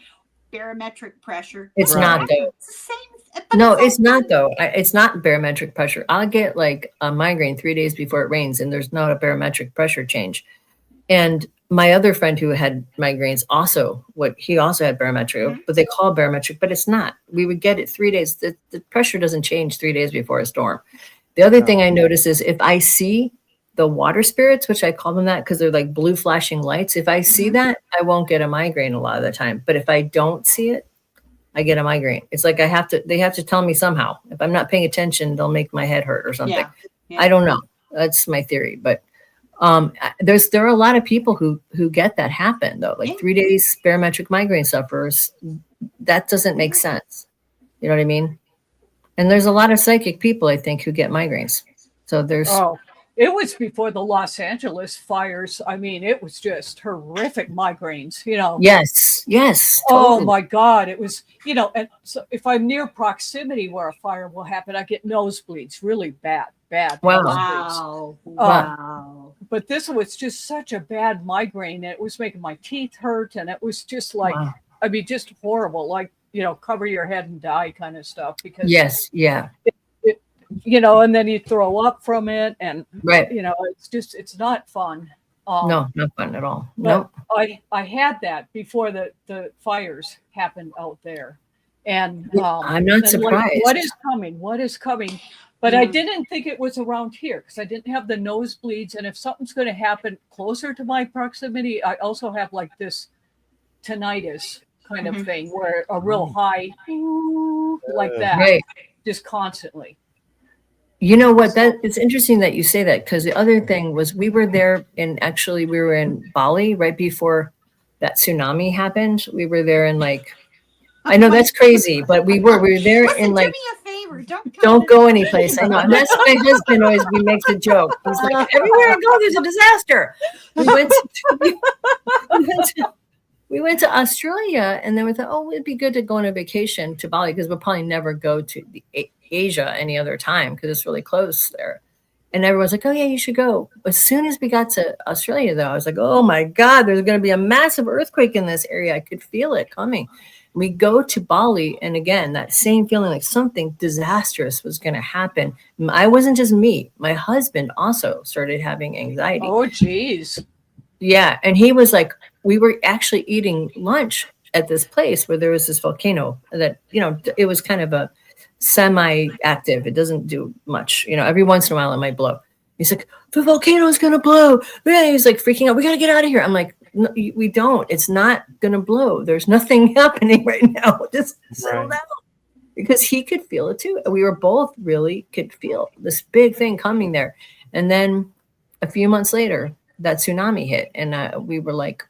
barometric pressure. It's not, though. It's the same. No, it's not, though. It's not barometric pressure. I'll get like a migraine 3 days before it rains, and there's not a barometric pressure change. And my other friend who had migraines he also had barometric, but they call it barometric, but it's not. We would get it 3 days. The pressure doesn't change 3 days before a storm. The other thing I notice is if I see the water spirits, which I call them that because they're like blue flashing lights. If I see that, I won't get a migraine a lot of the time. But if I don't see it, I get a migraine. It's like they have to tell me somehow. If I'm not paying attention, they'll make my head hurt or something. I don't know. That's my theory, but there are a lot of people who get that happen though, like 3 days barometric migraine sufferers. That doesn't make sense. You know what I mean? And there's a lot of psychic people, I think, who get migraines. So it was before the Los Angeles fires. I mean, it was just horrific migraines, Yes. Totally. Oh my God. It was, and so if I'm near proximity where a fire will happen, I get nosebleeds, really bad. Wow. But this was just such a bad migraine. It was making my teeth hurt. And it was just like, I mean, just horrible, like, cover your head and die kind of stuff. Because and then you throw up from it. And, it's not fun. No, not fun at all. No. I had that before the fires happened out there. And I'm not surprised. Like, what is coming? But I didn't think it was around here because I didn't have the nosebleeds. And if something's going to happen closer to my proximity, I also have like this tinnitus kind of thing where a real high like that, just constantly. You know what? It's interesting that you say that because the other thing was we were there we were in Bali right before that tsunami happened. We were there in I know that's crazy, but we were there. Listen, in do me a favor. Don't go anyplace. I know. And that's my husband always makes a joke. He's like, everywhere I go, there's a disaster. We went to Australia, and then we thought, oh, it'd be good to go on a vacation to Bali because we'll probably never go to Asia any other time because it's really close there. And everyone's like, oh, yeah, you should go. As soon as we got to Australia, though, I was like, oh, my God, there's going to be a massive earthquake in this area. I could feel it coming. We go to Bali, and again, that same feeling like something disastrous was going to happen. I wasn't just me. My husband also started having anxiety. Oh, geez. Yeah. And he was like, we were actually eating lunch at this place where there was this volcano that, it was kind of a semi-active. It doesn't do much. Every once in a while it might blow. He's like, the volcano is going to blow. Yeah, he's like freaking out. We got to get out of here. I'm like, no, we don't. It's not going to blow. There's nothing happening right now. Just settle down. Because he could feel it too. We were both really could feel this big thing coming there. And then a few months later, that tsunami hit. And we were like,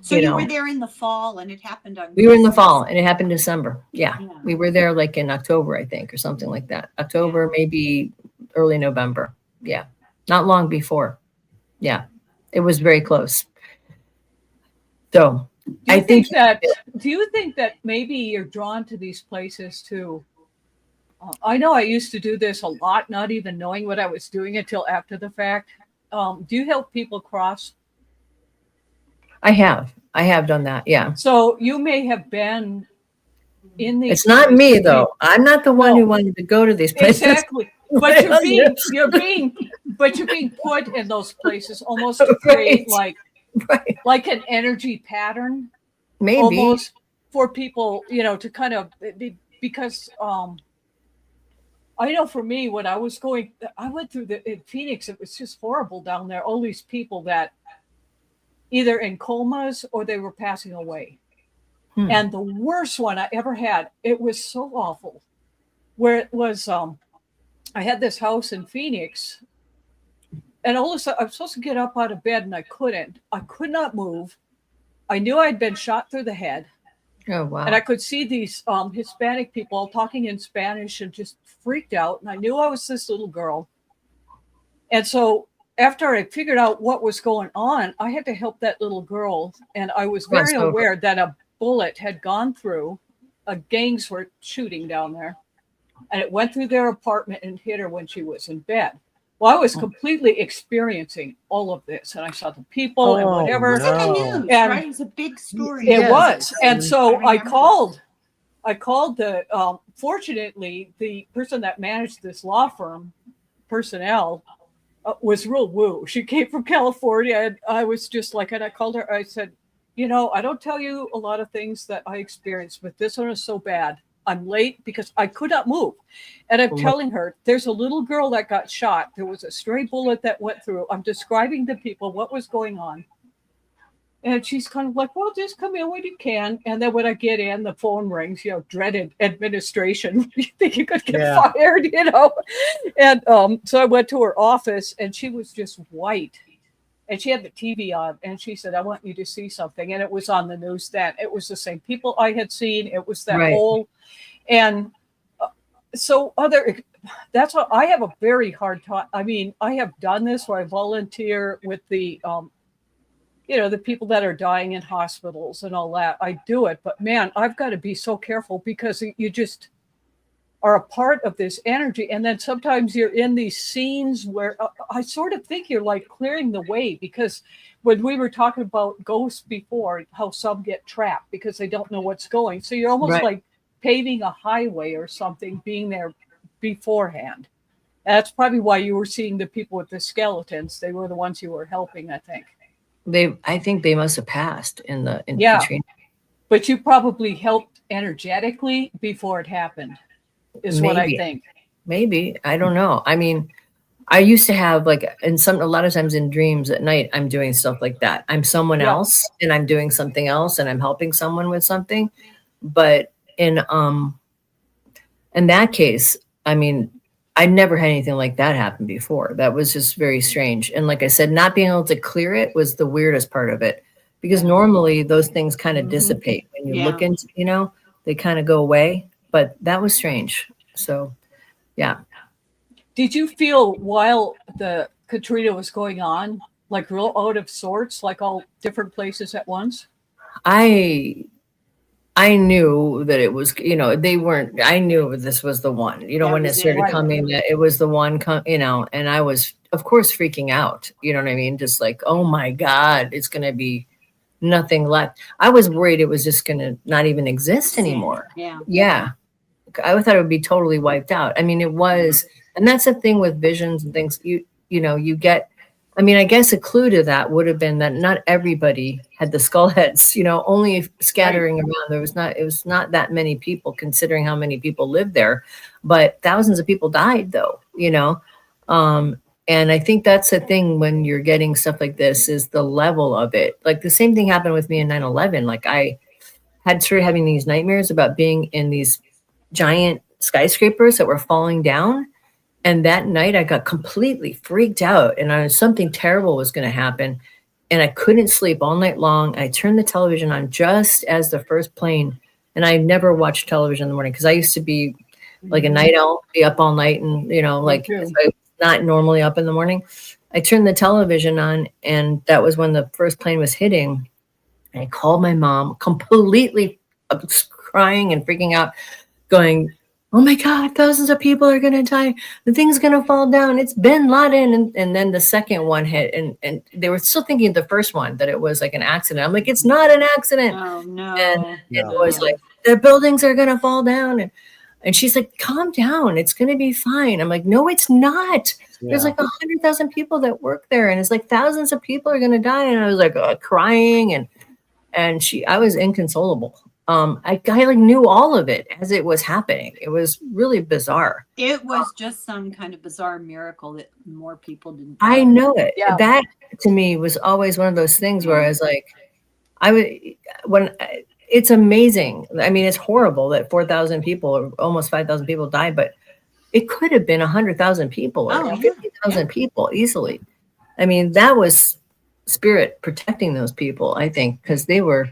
so you were there in the fall and it happened on We were in the fall and it happened in December. Yeah. We were there like in October, I think, or something like that. October, maybe early November. Yeah. Not long before. Yeah. It was very close. So do you think that maybe you're drawn to these places too? I know I used to do this a lot, not even knowing what I was doing until after the fact. Do you help people cross? I have done that. Yeah. So you may have been in these. It's not me though. I'm not the one who wanted to go to these places. Exactly. But you're being put in those places almost to create like an energy pattern. Maybe almost for people, to kind of because I know for me when I went through in Phoenix, it was just horrible down there. All these people that either in comas or they were passing away. And the worst one I ever had, it was so awful, where it was, I had this house in Phoenix, and all of a sudden I was supposed to get up out of bed and I couldn't. I could not move. I knew I'd been shot through the head. Oh, wow. And I could see these Hispanic people talking in Spanish and just freaked out. And I knew I was this little girl. And so after I figured out what was going on, I had to help that little girl. And I was very aware that a bullet had gone through. Gangs were shooting down there. And it went through their apartment and hit her when she was in bed. Well, I was completely experiencing all of this, and I saw the people and whatever. It's like a news, And right? It's a big story. It was, and so I remember. called the. Fortunately, the person that managed this law firm, personnel, was real woo. She came from California, and I was just like, and I called her. I said, you know, I don't tell you a lot of things that I experienced, but this one is so bad. I'm late because I could not move. And I'm telling her, there's a little girl that got shot. There was a stray bullet that went through. I'm describing to people what was going on. And she's kind of like, well, just come in when you can. And then when I get in, the phone rings, you know, dreaded administration. You think you could get fired, you know? And so I went to her office and she was just white. And she had the TV on, and she said, I want you to see something. And it was on the news then. It was the same people I had seen. It was that whole, and so that's how I have a very hard time. I mean, I have done this where I volunteer with the, you know, the people that are dying in hospitals and all that. I do it, but man, I've got to be so careful because you just are a part of this energy. And then sometimes you're in these scenes where I sort of think you're like clearing the way, because when we were talking about ghosts before, how some get trapped because they don't know what's going. So you're almost like paving a highway or something, being there beforehand. That's probably why you were seeing the people with the skeletons. They were the ones you were helping, I think. I think they must have passed in Katrina. But you probably helped energetically before it happened. Is what I think. Maybe. I don't know. I mean, I used to have like, a lot of times in dreams at night, I'm doing stuff like that. I'm someone else and I'm doing something else and I'm helping someone with something. But in that case, I mean, I never had anything like that happen before. That was just very strange. And like I said, not being able to clear it was the weirdest part of it, because normally those things kind of dissipate when you look into, you know, they kind of go away. But that was strange. So, yeah. Did you feel while the Katrina was going on, like real out of sorts, like all different places at once? I knew that it was, you know, I knew this was the one, you know, when it started coming, that it was the one, you know, and I was, of course, freaking out. You know what I mean? Just like, oh my God, it's going to be nothing left. I was worried it was just going to not even exist anymore. Yeah. I thought it would be totally wiped out. I mean, it was, and that's the thing with visions and things, you know, you get, I mean, I guess a clue to that would have been that not everybody had the skull heads, you know, only scattering around. It was not that many people considering how many people lived there, but thousands of people died though, you know? And I think that's the thing when you're getting stuff like this, is the level of it. Like the same thing happened with me in 9/11. Like I had started having these nightmares about being in these giant skyscrapers that were falling down. And that night I got completely freaked out, and something terrible was going to happen. And I couldn't sleep all night long. I turned the television on just as the first plane, and I never watched television in the morning because I used to be like a night owl, be up all night. And, you know, like I was not normally up in the morning. I turned the television on, and that was when the first plane was hitting. And I called my mom, completely crying and freaking out, going, oh my God, thousands of people are going to die. The thing's going to fall down. It's bin Laden. And then the second one hit, and they were still thinking the first one that it was like an accident. I'm like, it's not an accident. Oh, no. And it was like, the buildings are going to fall down. And she's like, calm down. It's going to be fine. I'm like, no, it's not. There's like 100,000 people that work there. And it's like thousands of people are going to die. And I was like crying. And I was inconsolable. I like knew all of it as it was happening. It was really bizarre. It was just some kind of bizarre miracle that more people didn't. I know it. Yeah. That to me was always one of those things where I was like, it's amazing. I mean, it's horrible that 4,000 people or almost 5,000 people died, but it could have been 100,000 people or 50,000 people easily. I mean, that was spirit protecting those people, I think, because they were.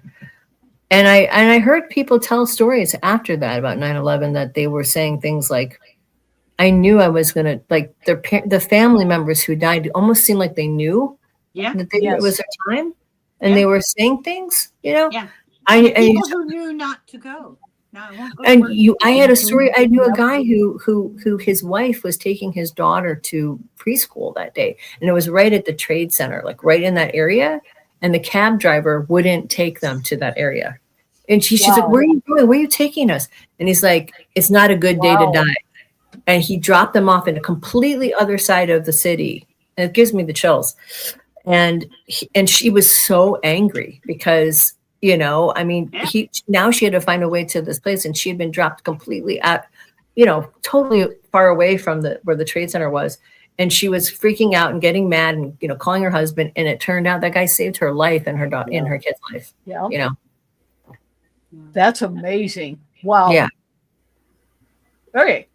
And I heard people tell stories after that about 9/11 that they were saying things like, I knew I was going to, like the family members who died almost seemed like they knew that it was their time. And they were saying things, you know? Yeah. People who knew not to go. No, I won't go and work. I had a story. I knew a guy who his wife was taking his daughter to preschool that day. And it was right at the trade center, like right in that area. And the cab driver wouldn't take them to that area. And she's like, where are you going? Where are you taking us? And he's like, it's not a good day to die. And he dropped them off in a completely other side of the city. And it gives me the chills. And she was so angry because, you know, I mean, now she had to find a way to this place, and she had been dropped completely out, you know, totally far away from where the trade center was. And she was freaking out and getting mad and, you know, calling her husband. And it turned out that guy saved her life and her daughter and her kid's life. Yeah. You know, That's amazing. Wow. Yeah. Okay.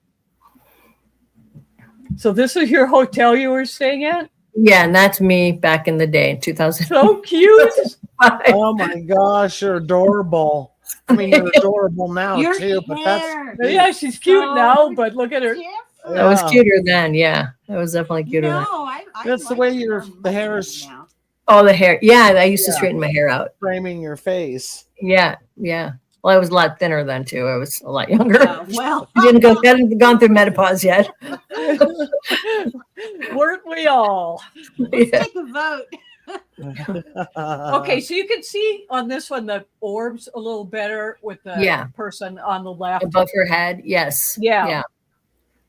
So this is your hotel you were staying at? Yeah. And that's me back in the day in 2000. So cute. Oh my gosh, you're adorable. I mean, you're adorable now Your too, but hair. Yeah, she's cute now, but look at her. That was cuter then. Yeah. That was definitely cuter then. that's the way the hair is Oh, the hair. Yeah. I used to straighten my hair out. framing your face. Yeah. Yeah. Well, I was a lot thinner then too. I was a lot younger. Well, hadn't gone through menopause yet. Weren't we all? let's take a vote. Okay, so you can see on this one the orbs a little better with the person on the left. Above her head. Yes. Yeah. Yeah.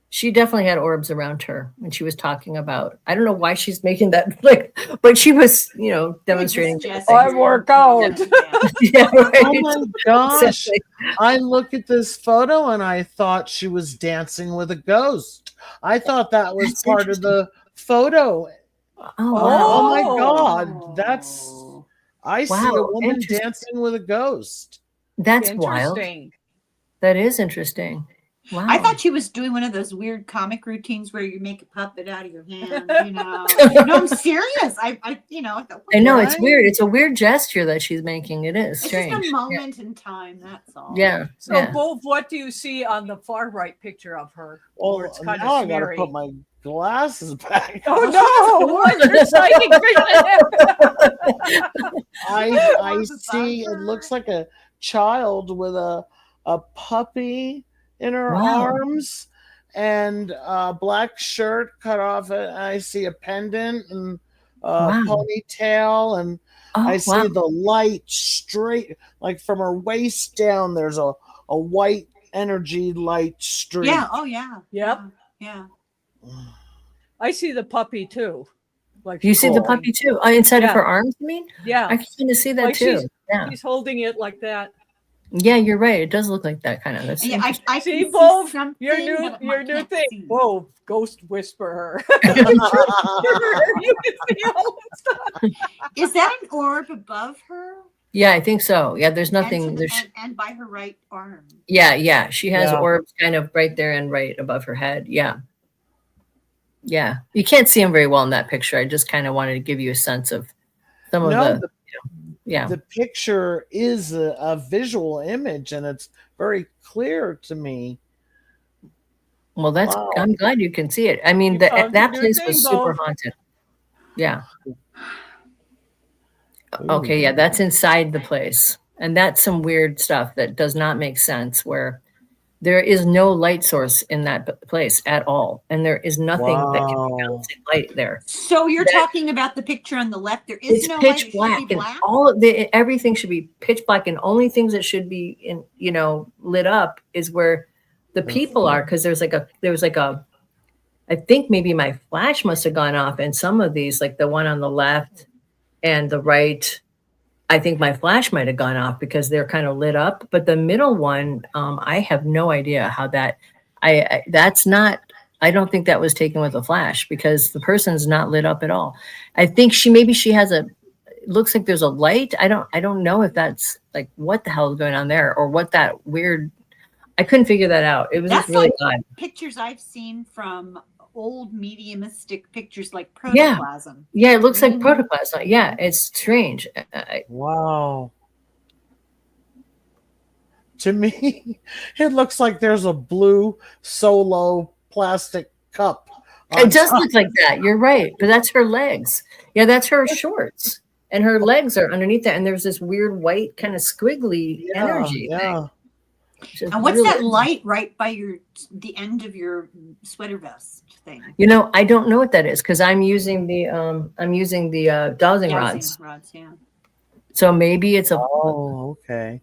She definitely had orbs around her when she was talking about. I don't know why she's making that but she was, you know, demonstrating. I work out. Yeah, right. Oh my gosh. I look at this photo and I thought she was dancing with a ghost. I thought that was That's part of the photo. Oh, wow. Oh my God. I see Wow, a woman interesting. dancing with a ghost. That's wild. Interesting. That is interesting. Wow. I thought she was doing one of those weird comic routines where you make a puppet out of your hand, you know. No, I'm serious. I you know, I know it's weird. It's a weird gesture that she's making. It is It's strange. just a moment in time, that's all. Yeah. So, yeah. Bove, what do you see on the far right picture of her? Well, Where it's kind now I of gotta scary. put my glasses back. Oh no! You're psychic vision. I see it looks like a child with a puppy in her arms and a black shirt cut off. I see a pendant and a ponytail, and I see the light straight, like from her waist down. There's a white energy light streak. Yeah. Oh yeah. Yep. Yeah. I see the puppy too. Like You see the puppy too inside of her arms. You mean? Yeah. I can kind of see that Like too. Yeah. She's holding it like that. Yeah, you're right. It does look like that kind of. That's Yeah, I See, can Bove, something, your but I new can't thing. see. Whoa, ghost whisperer. You can see all that stuff. Is that an orb above her? Yeah, I think so. Yeah, there's nothing. And, There's and by her right arm. yeah. She has Yeah. orbs kind of right there and right above her head. Yeah. Yeah. You can't see them very well in that picture. I just kind of wanted to give you a sense of some of the yeah. The picture is a visual image, and it's very clear to me. Well, that's Wow. I'm glad you can see it. I mean, You that found that a new place thing, was super Bove. haunted. Yeah. Okay, yeah, that's inside the place. And that's some weird stuff that does not make sense, where there is no light source in that place at all. And there is nothing that can be Wow. balancing light there. So you're talking about the picture on the left. There is It's no light. pitch It should black, be and black. all of the everything should be pitch black, and only things that should be in, you know, lit up is where the people are, because there was like a I think maybe my flash must have gone off, and some of these, like the one on the left and the right, I think my flash might have gone off because they're kind of lit up. But the middle one, I have no idea how that. That's not. I don't think that was taken with a flash because the person's not lit up at all. I think she has a. It looks like there's a light. I don't know if that's like what the hell is going on there or what that weird. I couldn't figure that out. It was just really odd. Pictures I've seen from old mediumistic pictures like Yeah. protoplasm. Yeah, it looks like protoplasm. Yeah, it's strange. Wow. To me, it looks like there's a blue Solo plastic cup. It does look like that. You're right. But that's her legs. Yeah, that's her shorts. And her legs are underneath that. And there's this weird white kind of squiggly energy thing. And what's that light right by the end of your sweater vest thing? You know, I don't know what that is because I'm using the dowsing rods. Yeah. So maybe it's a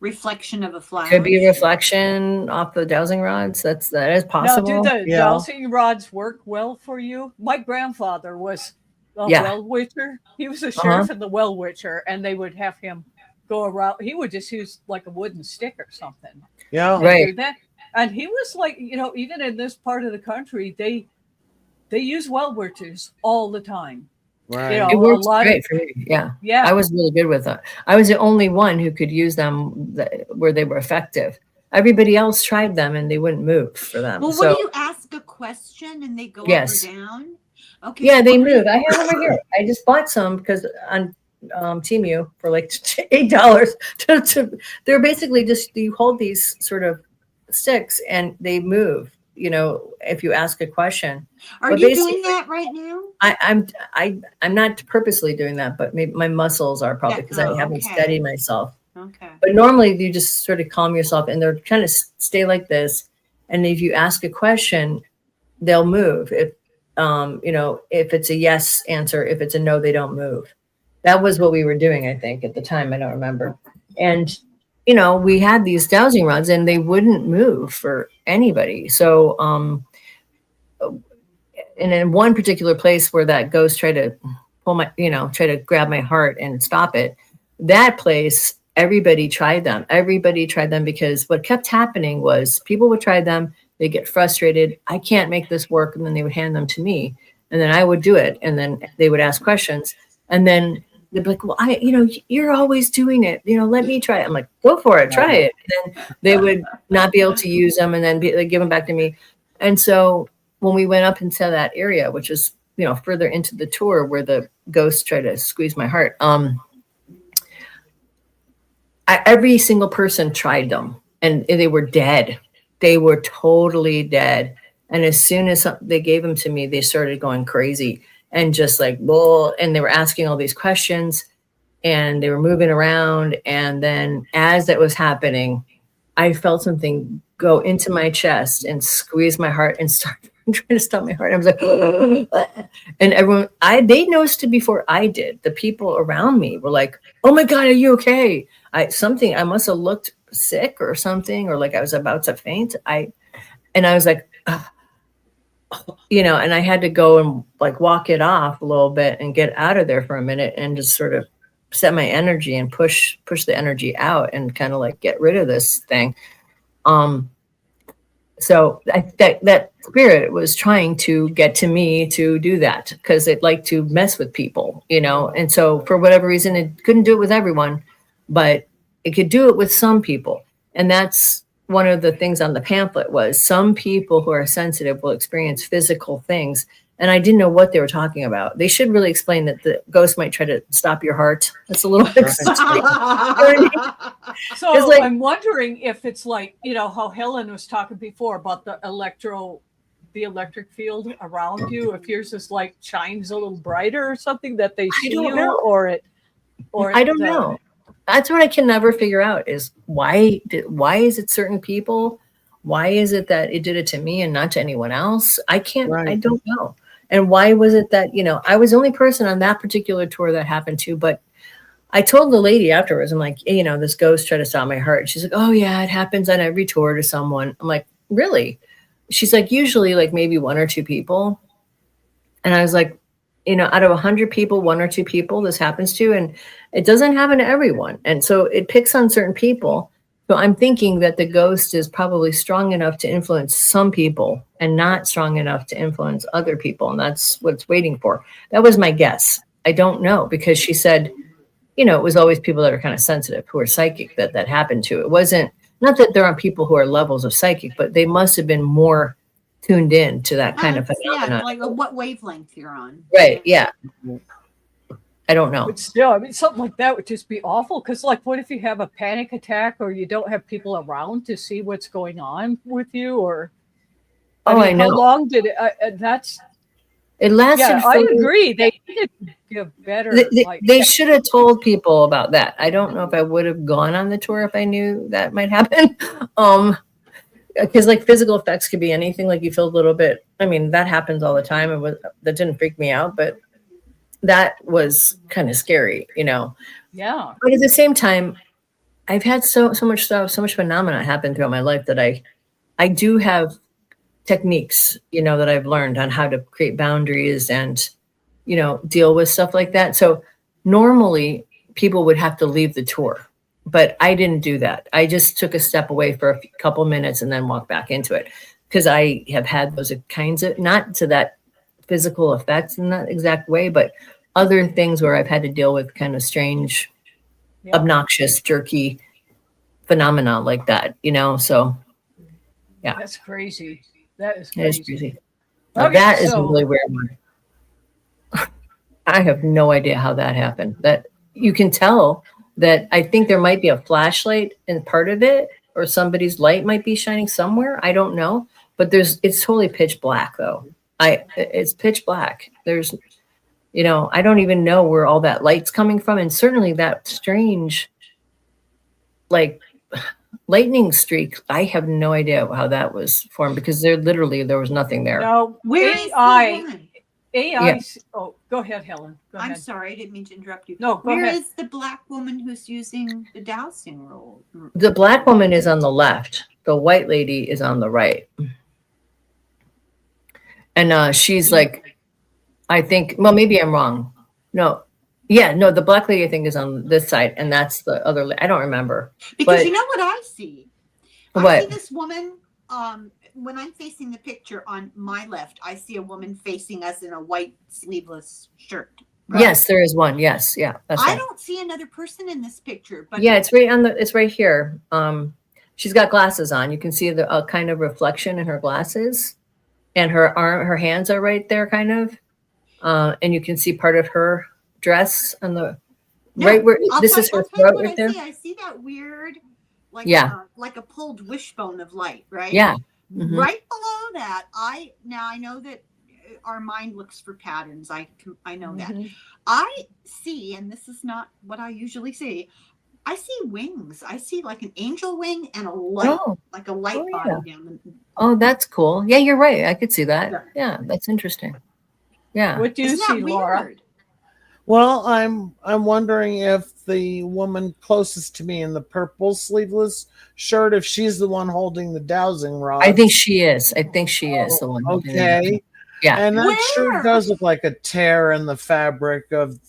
reflection of a flower. Could be a reflection off the dowsing rods. That is possible. Now, do the dowsing rods work well for you? My grandfather was a well witcher. He was a sheriff in the well witcher, and they would have him go around. He would just use like a wooden stick or something. Yeah, right. And he was like, you know, even in this part of the country, they use well witchers all the time. Right. You know, it works great for me. Yeah. Yeah. I was really good with it. I was the only one who could use them where they were effective. Everybody else tried them and they wouldn't move for them. Well, what do you ask a question and they go up or down? Okay. Yeah, they move. I have them right here. I just bought some because on Temu for like $8. They're basically just you hold these sort of sticks and they move. You know, if you ask a question. Are you doing that right now? I'm not purposely doing that, but maybe my muscles are probably because I haven't steadied myself. Okay. But normally you just sort of calm yourself and they're trying to stay like this. And if you ask a question, they'll move. If you know, if it's a yes answer, if it's a no, they don't move. That was what we were doing, I think, at the time. I don't remember. And you know, we had these dowsing rods and they wouldn't move for anybody. So, and in one particular place where that ghost tried to try to grab my heart and stop it, that place, everybody tried them. Everybody tried them because what kept happening was people would try them, they get frustrated. I can't make this work. And then they would hand them to me and then I would do it. And then they would ask questions and then they'd be like, well, you're always doing it. You know, let me try it. I'm like, go for it, try it. And then they would not be able to use them and then they'd give them back to me. And so when we went up into that area, which is, you know, further into the tour where the ghosts try to squeeze my heart, every single person tried them and they were dead. They were totally dead. And as soon as they gave them to me, they started going crazy. And just like, well, and they were asking all these questions and they were moving around. And then as that was happening, I felt something go into my chest and squeeze my heart and start trying to stop my heart. I was like, and everyone, they noticed it before I did. The people around me were like, oh my God, are you okay? I must have looked sick or something, or like I was about to faint. I was like, you know, and I had to go and like walk it off a little bit and get out of there for a minute and just sort of set my energy and push the energy out and kind of like get rid of this thing. So that spirit was trying to get to me to do that because it liked to mess with people, you know, and so for whatever reason, it couldn't do it with everyone, but it could do it with some people. And that's one of the things on the pamphlet was some people who are sensitive will experience physical things. And I didn't know what they were talking about. They should really explain that the ghost might try to stop your heart. That's a little extreme. So like, I'm wondering if it's like, you know, how Helen was talking before about the electric field around you. If yours is like shines a little brighter or something that they see you or I don't know. That's what I can never figure out is why is it certain people? Why is it that it did it to me and not to anyone else? I don't know. And why was it that, you know, I was the only person on that particular tour that happened to, but I told the lady afterwards, I'm like, hey, you know, this ghost tried to stop my heart. She's like, oh yeah, it happens on every tour to someone. I'm like, really? She's like, usually like maybe one or two people. And I was like, out of 100 people, 1 or 2 people this happens to, and it doesn't happen to everyone. And so it picks on certain people. So I'm thinking that the ghost is probably strong enough to influence some people and not strong enough to influence other people. And that's what it's waiting for. That was my guess. I don't know, because she said, it was always people that are kind of sensitive, who are psychic, that happened to. It wasn't, not that there aren't people who are levels of psychic, but they must have been more tuned in to that kind of phenomenon. Yeah, like what wavelength you're on. Right. Yeah. I don't know. But still, I mean, something like that would just be awful. Because, like, what if you have a panic attack, or you don't have people around to see what's going on with you? Or I know. How long did it? It lasted. Yeah, I agree. They need to give better. They should have told people about that. I don't know if I would have gone on the tour if I knew that might happen. Because like physical effects could be anything. Like you feel a little bit. I mean, that happens all the time. That didn't freak me out, but that was kind of scary, Yeah. But at the same time, I've had so much stuff, so much phenomena happen throughout my life that I do have techniques, that I've learned on how to create boundaries and, deal with stuff like that. So normally people would have to leave the tour, but I didn't do that. I just took a step away for a couple minutes and then walked back into it, because I have had those kinds of, not to that physical effects in that exact way, but other things where I've had to deal with kind of strange, obnoxious, jerky phenomena like that, so yeah. That's crazy. That is It is crazy. crazy. Now, that is a really weird one. I have no idea how that happened. That you can tell that I think there might be a flashlight in part of it, or somebody's light might be shining somewhere. I don't know, but it's totally pitch black though. It's pitch black. There's, I don't even know where all that light's coming from. And certainly that strange, like lightning streak, I have no idea how that was formed, because there was nothing there. No, Where is the woman? AI. Oh, go ahead, Helen. Go ahead. I'm sorry, I didn't mean to interrupt you. No, go Where ahead. is the black woman who's using the dowsing rule? The black woman is on the left. The white lady is on the right. And she's like, I think, well, maybe I'm wrong. No. Yeah, no, the black lady I think is on this side, and that's the other. I don't remember. Because but, you know what I see? What? I see this woman, when I'm facing the picture on my left, I see a woman facing us in a white sleeveless shirt. Right? Yes, there is one. Yes, yeah. That's I right. don't see another person in this picture, but yeah, it's right here. She's got glasses on. You can see the kind of reflection in her glasses, and her hands are right there, kind of, and you can see part of her dress on the right where this is her throat right there. I see that weird, like like a pulled wishbone of light, right? Yeah. Mm-hmm. Right below that, I know that our mind looks for patterns. I know that. I see, and this is not what I usually see. I see wings. I see like an angel wing and a light, like a light body down the. Oh, that's cool. Yeah, you're right. I could see that. Yeah, that's interesting. Yeah. What do you see, Laura? Well, I'm wondering if the woman closest to me in the purple sleeveless shirt, if she's the one holding the dowsing rod. I think she is. The one. Okay. Yeah. And that sure does look like a tear in the fabric of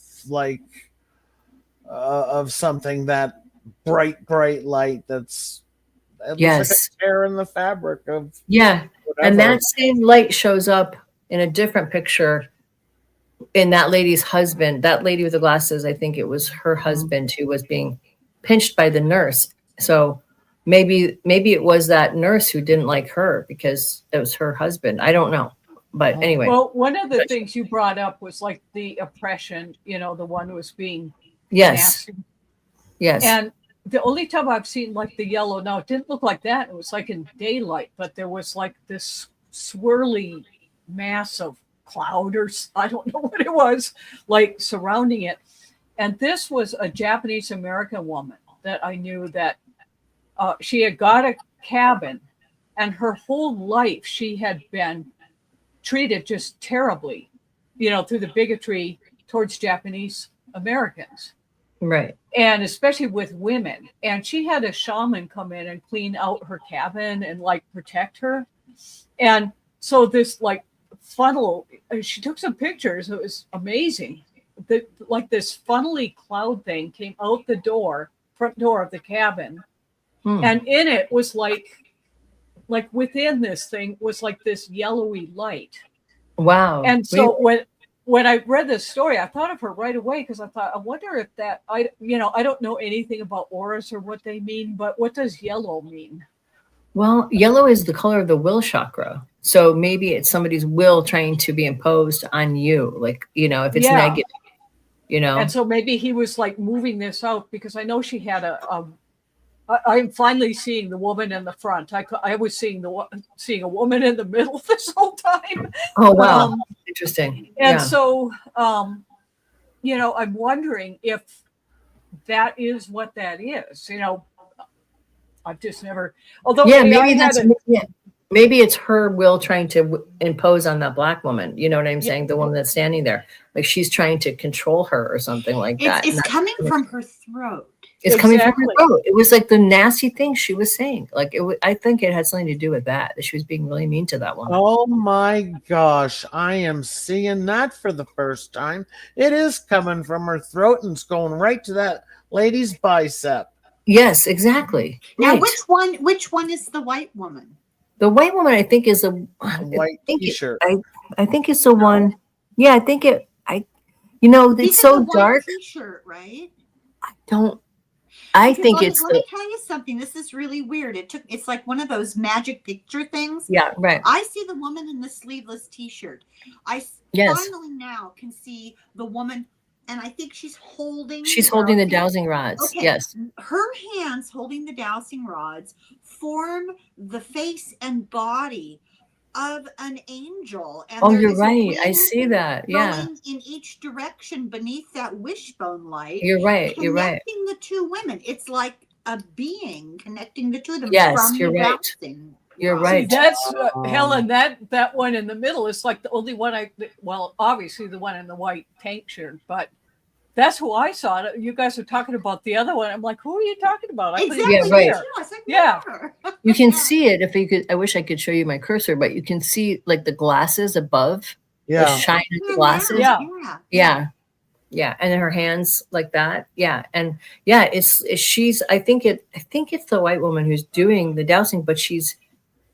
of something, that bright light that's like a tear in the fabric of whatever. And that same light shows up in a different picture in that lady's husband. That lady with the glasses, I think it was her husband who was being pinched by the nurse. So maybe it was that nurse who didn't like her because it was her husband. I don't know. But anyway. Well, one of the things you brought up was like the oppression, the one who was being nasty. Yes. And the only time I've seen like the yellow, now it didn't look like that. It was like in daylight, but there was like this swirly mass of cloud, or I don't know what it was, like surrounding it. And this was a Japanese American woman that I knew that she had got a cabin, and her whole life she had been treated just terribly, through the bigotry towards Japanese Americans. Right. And especially with women. And she had a shaman come in and clean out her cabin and like protect her. And so this like funnel. She took some pictures. It was amazing. Like this funnely cloud thing came out the front door of the cabin. And in it was like within this thing was like this yellowy light. Wow. And so when I read this story, I thought of her right away because I thought, I wonder if that, I don't know anything about auras or what they mean, but what does yellow mean? Well, yellow is the color of the will chakra. So maybe it's somebody's will trying to be imposed on you. Like, if it's negative, And so maybe he was like moving this out because I know she had I'm finally seeing the woman in the front. I was seeing a woman in the middle this whole time. Oh, wow. Interesting. And so, I'm wondering if that is what that is. I've just never, although maybe it's her will trying to impose on that black woman. You know what I'm saying? The woman that's standing there, like she's trying to control her or something like that. It's coming from her throat. It's coming from her throat. It was like the nasty thing she was saying. Like I think it had something to do with that she was being really mean to that woman. Oh my gosh, I am seeing that for the first time. It is coming from her throat and it's going right to that lady's bicep. Yes, exactly. Now, right. which one is the white woman? The white woman, I think, is a white t-shirt. I think it's the one. Yeah, I think it. It's so dark. T-shirt, right? I think it's. Let me tell you something. This is really weird. It's like one of those magic picture things. Yeah, right. I see the woman in the sleeveless T-shirt. I finally now can see the woman. And I think she's holding the dowsing rods. Okay. Yes. Her hands holding the dowsing rods form the face and body of an angel. And you're right. I see that. Yeah. Going in each direction beneath that wishbone light. You're right. You're right. Connecting the two women. It's like a being connecting the two of them. Yes, from you're the right. dowsing. You're right. See, that's Helen. That one in the middle is like the only one obviously the one in the white tank shirt, but that's who I saw. You guys are talking about the other one. I'm like, who are you talking about? Exactly. Right. Yeah. You can see it if you could. I wish I could show you my cursor, but you can see like the glasses above. Yeah. The shiny glasses. Yeah. Yeah. And her hands like that. Yeah. And she's. I think it's the white woman who's doing the dowsing, but she's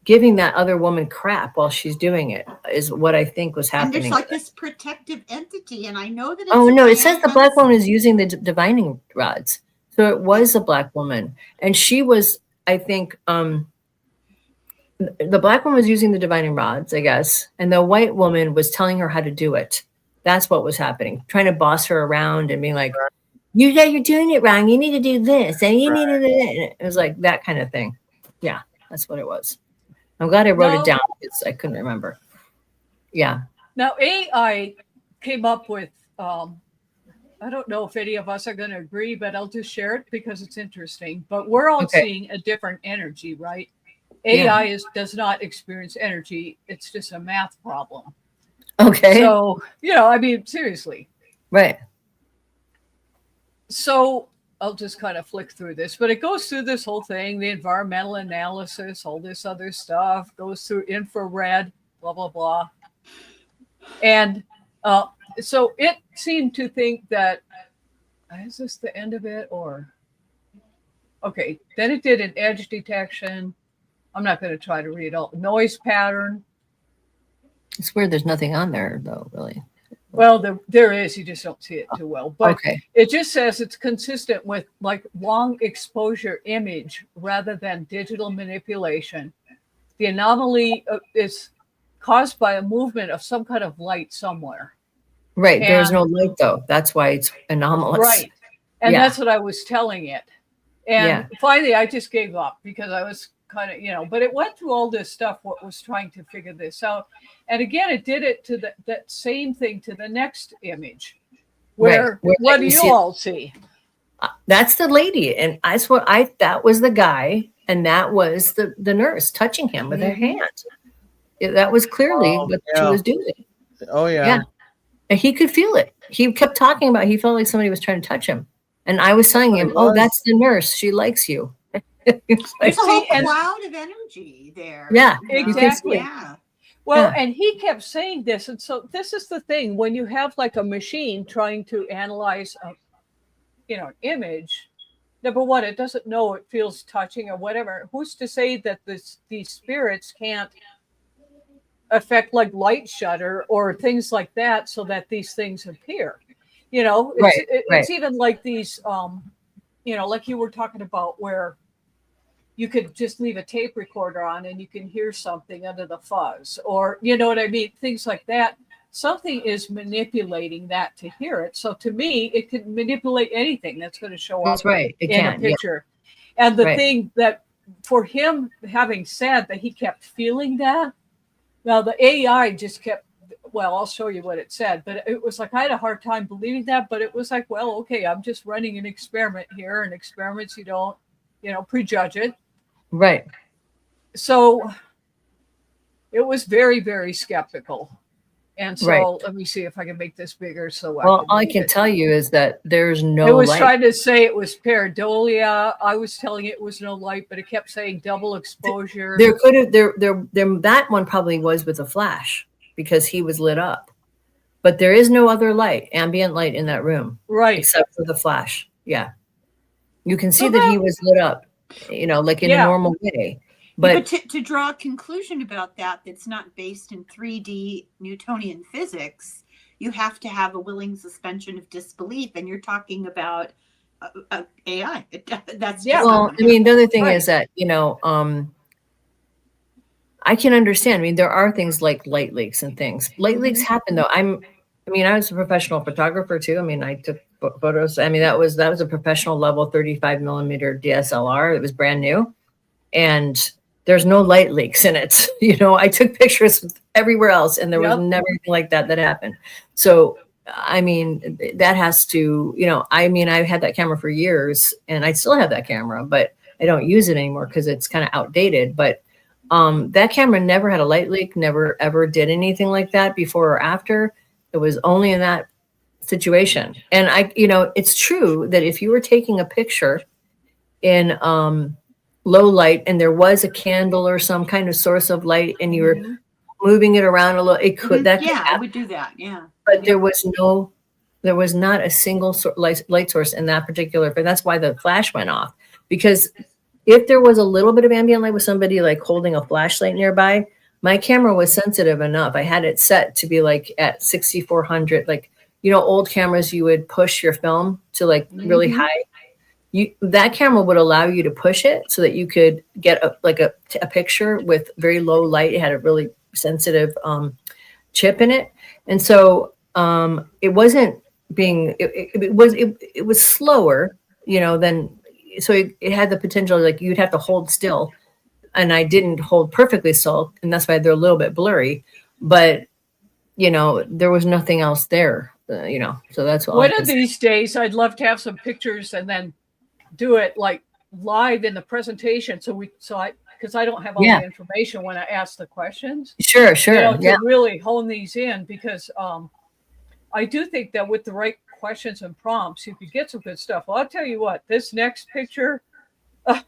giving that other woman crap while she's doing it is what I think was happening. And there's like this protective entity, and I know that. It says the black woman is using the divining rods, so it was a black woman, and she was, I think, the black woman was using the divining rods, I guess, and the white woman was telling her how to do it. That's what was happening, trying to boss her around and being like, you're doing it wrong. You need to do this, and you need to do that. It was like that kind of thing. Yeah, that's what it was. I'm glad I wrote it down because I couldn't remember. Yeah. Now, AI came up with, I don't know if any of us are going to agree, but I'll just share it because it's interesting. But we're all seeing a different energy, right? AI does not experience energy. It's just a math problem. Okay. So, seriously. Right. So I'll just kind of flick through this, but it goes through this whole thing, the environmental analysis, all this other stuff, goes through infrared, blah, blah, blah. And so it seemed to think that, is this the end of it or? Okay, then it did an edge detection. I'm not going to try to read all. Noise pattern. It's weird there's nothing on there, though, really. Well, there is. You just don't see it too well. But it just says it's consistent with like long exposure image rather than digital manipulation. The anomaly is caused by a movement of some kind of light somewhere. Right. There's no light, though. That's why it's anomalous. Right. And that's what I was telling it. And finally, I just gave up because I was kind of, but it went through all this stuff, what was trying to figure this out. And again, it did it to that same thing to the next image. Where what do you all see? That's the lady. And that was the guy. And that was the nurse touching him with her hand. That was clearly what she was doing. Oh, yeah. Yeah. And he could feel it. He kept talking about, he felt like somebody was trying to touch him. And I was telling him, that's the nurse. She likes you. It's a whole cloud of energy there. Yeah, exactly. Yeah. Well, Yeah. and he kept saying this, and so this is the thing: when you have like a machine trying to analyze a, an image, number one, it doesn't know it feels touching or whatever. Who's to say that these spirits can't affect like light shutter or things like that, so that these things appear? Right, right. It's even like these, like you were talking about, where you could just leave a tape recorder on and you can hear something under the fuzz, or you know what I mean, things like that. Something is manipulating that to hear it. So to me, it could manipulate anything that's going to show That's up right. It in a can. Yeah. picture. And the Right. thing that, for him having said that he kept feeling that, now the AI just kept, well, I'll show you what it said, but it was like I had a hard time believing that, but it was like, well, okay, I'm just running an experiment here, and experiments, you don't, prejudge it. Right. So it was very, very skeptical. And so Right. let me see if I can make this bigger. So Well, all I read can it. tell you is that there's no It was light. trying to say it was pareidolia. I was telling it was no light, but it kept saying double exposure. There could have there that one probably was with a flash because he was lit up. But there is no other light, ambient light in that room, Right. except for the flash. Yeah. You can see So that he that- was lit up, like in a Yeah. normal way. But But to draw a conclusion about that that's not based in 3D Newtonian physics, you have to have a willing suspension of disbelief, and you're talking about AI. That's Yeah. well, I mean, the other thing Right. is that, I can understand. I mean, there are things like light leaks and things. Light leaks happen though. I was a professional photographer too. I mean, I took photos. I mean, that was a professional level 35 millimeter DSLR. It was brand new. And there's no light leaks in it. I took pictures everywhere else and there was Yep. never anything like that happened. So, I mean, that has to, I've had that camera for years and I still have that camera, but I don't use it anymore because it's kind of outdated. But that camera never had a light leak, never ever did anything like that before or after. It was only in that situation. And it's true that if you were taking a picture in low light and there was a candle or some kind of source of light and you were moving it around a little, it could that could Yeah, I happen. would do that. Yeah. But there was not a single light source in that particular, but that's why the flash went off. Because if there was a little bit of ambient light with somebody like holding a flashlight nearby, my camera was sensitive enough. I had it set to be like at 6400, like, old cameras, you would push your film to like really high. That camera would allow you to push it so that you could get a picture with very low light. It had a really sensitive chip in it. And so it wasn't being, it was slower, than, so it had the potential, like you'd have to hold still. And I didn't hold perfectly still. And that's why they're a little bit blurry, but there was nothing else there, so that's all. One of these days, I'd love to have some pictures and then do it like live in the presentation. Because I don't have all the information when I ask the questions. Sure. To really hone these in, because I do think that with the right questions and prompts, you could get some good stuff. Well, I'll tell you what, this next picture,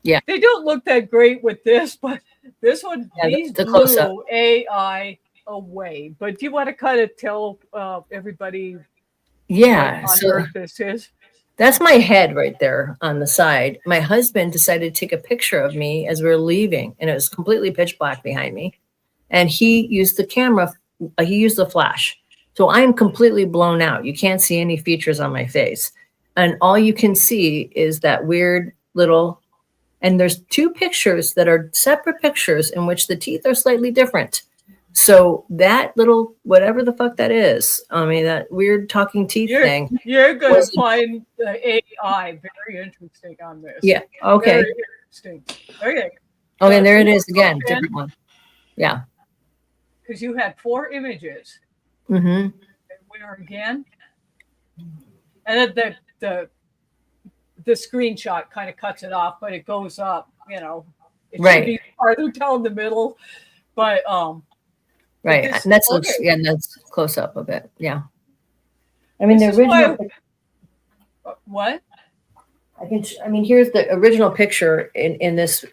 they don't look that great with this, but this one, these blew AI away. But do you want to kind of tell everybody what on earth this is? That's my head right there on the side. My husband decided to take a picture of me as we were leaving, and it was completely pitch black behind me. And he used the camera, he used the flash. So I'm completely blown out. You can't see any features on my face. And all you can see is that weird little, and there's two pictures that are separate pictures in which the teeth are slightly different. So that little, whatever the fuck that is, that weird talking teeth thing. You're going to find the AI very interesting on this. Yeah. Okay. Very interesting. Okay. Okay, there it is again. Different one. Yeah. Because you had 4 images. Mm-hmm. And where again? And then the screenshot kind of cuts it off, but it goes up, It should be farther down the middle. But right. This, and that's and that's close up a bit. Yeah. I mean, the original. What? Here's the original picture in this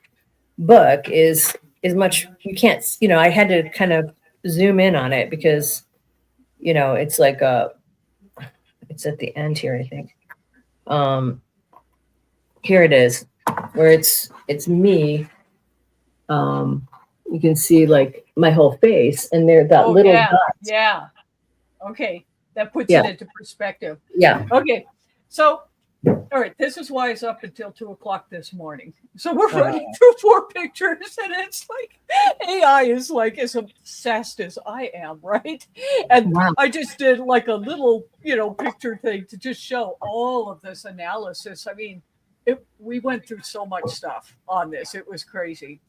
book is much, you can't, I had to kind of zoom in on it because, you know, it's like it's at the end here, I think. Here it is, where it's me. You can see like my whole face, and there that little yeah, dot. yeah. Okay, that puts Yeah. it into perspective. Yeah. Okay, so all right, this is why it's up until 2:00 this morning. So we're running through 4 pictures, and it's like AI is like as obsessed as I am, right? And Wow. I just did like a little, you know, picture thing to just show all of this analysis. I mean, we went through so much stuff on this; it was crazy.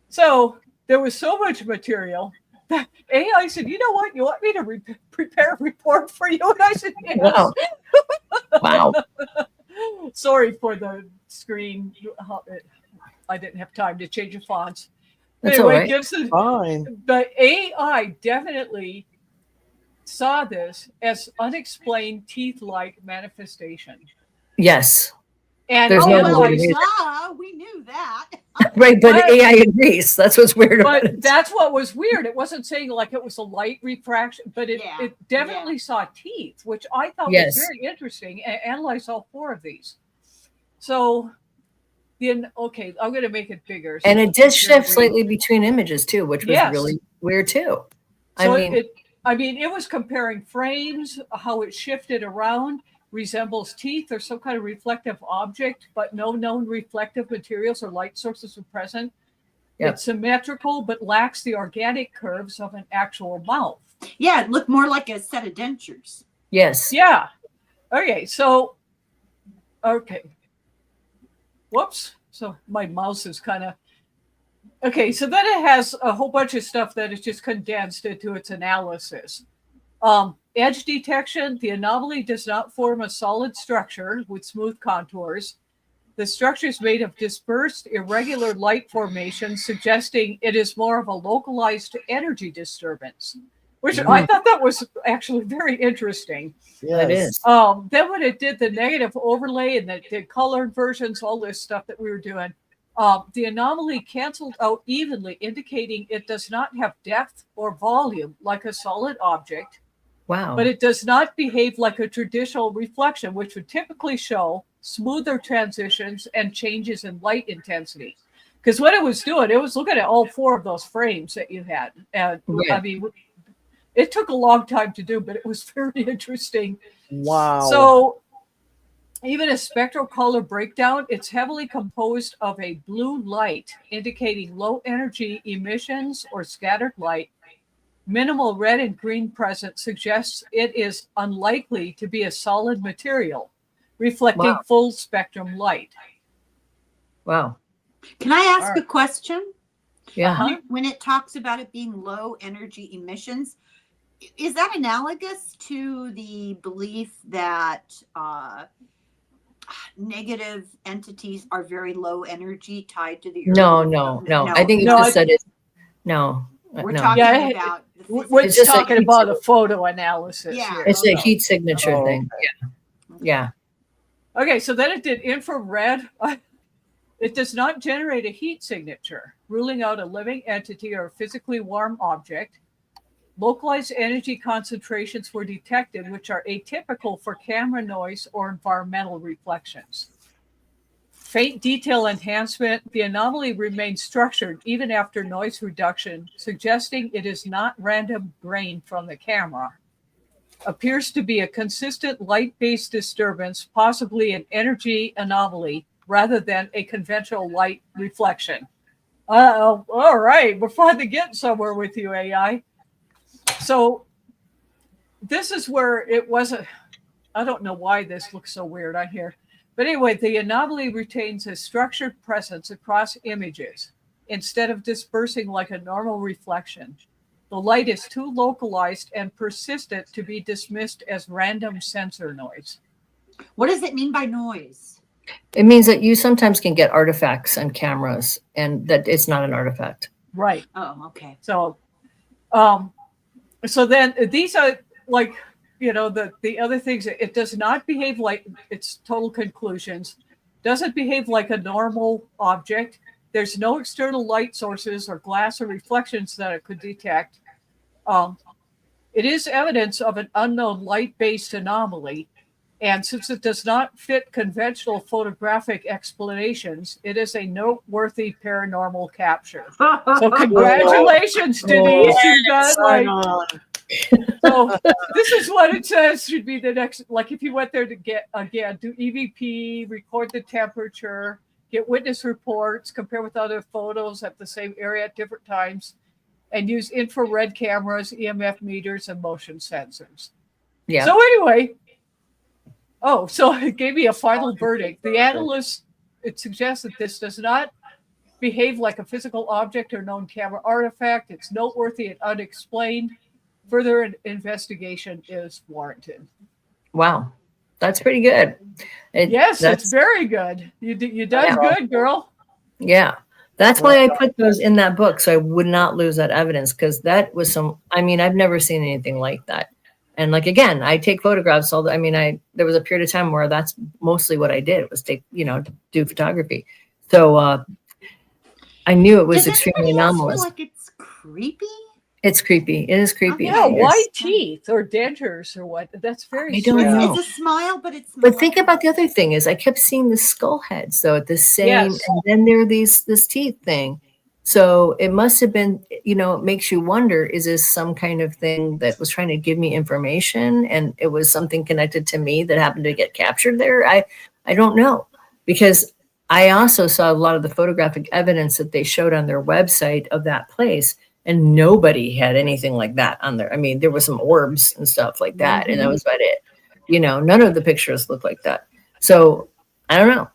So there was so much material that AI said, "You know what? You want me to prepare a report for you?" And I said, "Yes." Wow. Wow. Sorry for the screen. I didn't have time to change the fonts. That's Anyway, all right. gives it, Fine. but AI definitely saw this as unexplained teeth-like manifestation. Yes. And There's no well, way to do we knew that. Right, but But- AI agrees. That's what's weird about But it. that's what was weird. It wasn't saying like it was a light refraction, but it Yeah, definitely saw teeth, which I thought Yes. was very interesting. And analyzed all 4 of these. So then, okay, I'm going to make it bigger. And it did shift slightly slightly between images too, which was Yes. really weird too. So I mean, it was comparing frames, how it shifted around, resembles teeth or some kind of reflective object, but no known reflective materials or light sources are present. Yep. It's symmetrical, but lacks the organic curves of an actual mouth. Yeah, it looked more like a set of dentures. yes. Yeah. Okay. So, okay. Whoops. So my mouse is kind of. Okay. So then it has a whole bunch of stuff that is just condensed into its analysis. Edge detection. The anomaly does not form a solid structure with smooth contours. The structure is made of dispersed, irregular light formations, suggesting it is more of a localized energy disturbance, which I thought that was actually very interesting. It is. Then when it did the negative overlay and it did colored versions, all this stuff that we were doing, the anomaly canceled out evenly, indicating it does not have depth or volume like a solid object, Wow. but it does not behave like a traditional reflection, which would typically show smoother transitions and changes in light intensity. Because what it was doing, it was looking at all 4 of those frames that you had. And Yeah. I mean, it took a long time to do, but it was very interesting. Wow. So even a spectral color breakdown, it's heavily composed of a blue light, indicating low energy emissions or scattered light. Minimal red and green present suggests it is unlikely to be a solid material, reflecting full spectrum light. Wow. Can I ask All a right. question? Yeah. Uh-huh. When it talks about it being low energy emissions, is that analogous to the belief that negative entities are very low energy tied to the earth? No. I think it No, just said it. No. We're no. talking Yeah, about the physics. We're It's just a talking heat about a sig- photo analysis Yeah. here. It's a So- heat signature Oh, thing. Yeah. Okay, so then it did infrared. It does not generate a heat signature, ruling out a living entity or physically warm object. Localized energy concentrations were detected, which are atypical for camera noise or environmental reflections. Faint detail enhancement, the anomaly remains structured even after noise reduction, suggesting it is not random grain from the camera. Appears to be a consistent light-based disturbance, possibly an energy anomaly, rather than a conventional light reflection. All right, we're finally getting somewhere with you, AI. So this is where it wasn't. I don't know why this looks so weird on here. But anyway, the anomaly retains a structured presence across images instead of dispersing like a normal reflection. The light is too localized and persistent to be dismissed as random sensor noise. What does it mean by noise? It means that you sometimes can get artifacts on cameras and that it's not an artifact. Right. Oh, okay. So, so then these are like, you know, the other things. It does not behave like its total conclusions. Doesn't behave like a normal object. There's no external light sources or glass or reflections that it could detect. Um, it is evidence of an unknown light-based anomaly, and since it does not fit conventional photographic explanations, it is a noteworthy paranormal capture. So congratulations, Denise. You got Right like on. so this is what it says should be the next, like if you went there to get, again, do EVP, record the temperature, get witness reports, compare with other photos at the same area at different times, and use infrared cameras, EMF meters, and motion sensors. Yeah. So anyway, so it gave me a final verdict. The analyst, it suggests that this does not behave like a physical object or known camera artifact. It's noteworthy and unexplained. Further investigation is warranted. Wow. That's pretty good. Yes, it's very good. You done good, girl. Yeah. That's why I put those in that book, so I would not lose that evidence, because that was I've never seen anything like that. And like, again, I take photographs there was a period of time where that's mostly what I did, was do photography. So I knew it was extremely anomalous. Feel like it's creepy? It's creepy. It is creepy. Yeah, white teeth or dentures or what? That's very. I don't know. It's a smile, but it's. But think about the other thing is I kept seeing the skull heads. So at the same, and then there are this teeth thing. So it must have been, it makes you wonder, is this some kind of thing that was trying to give me information, and it was something connected to me that happened to get captured there? I don't know, because I also saw a lot of the photographic evidence that they showed on their website of that place, and nobody had anything like that on there. I mean, there were some orbs and stuff like that, and that was about it. None of the pictures look like that. So I don't know.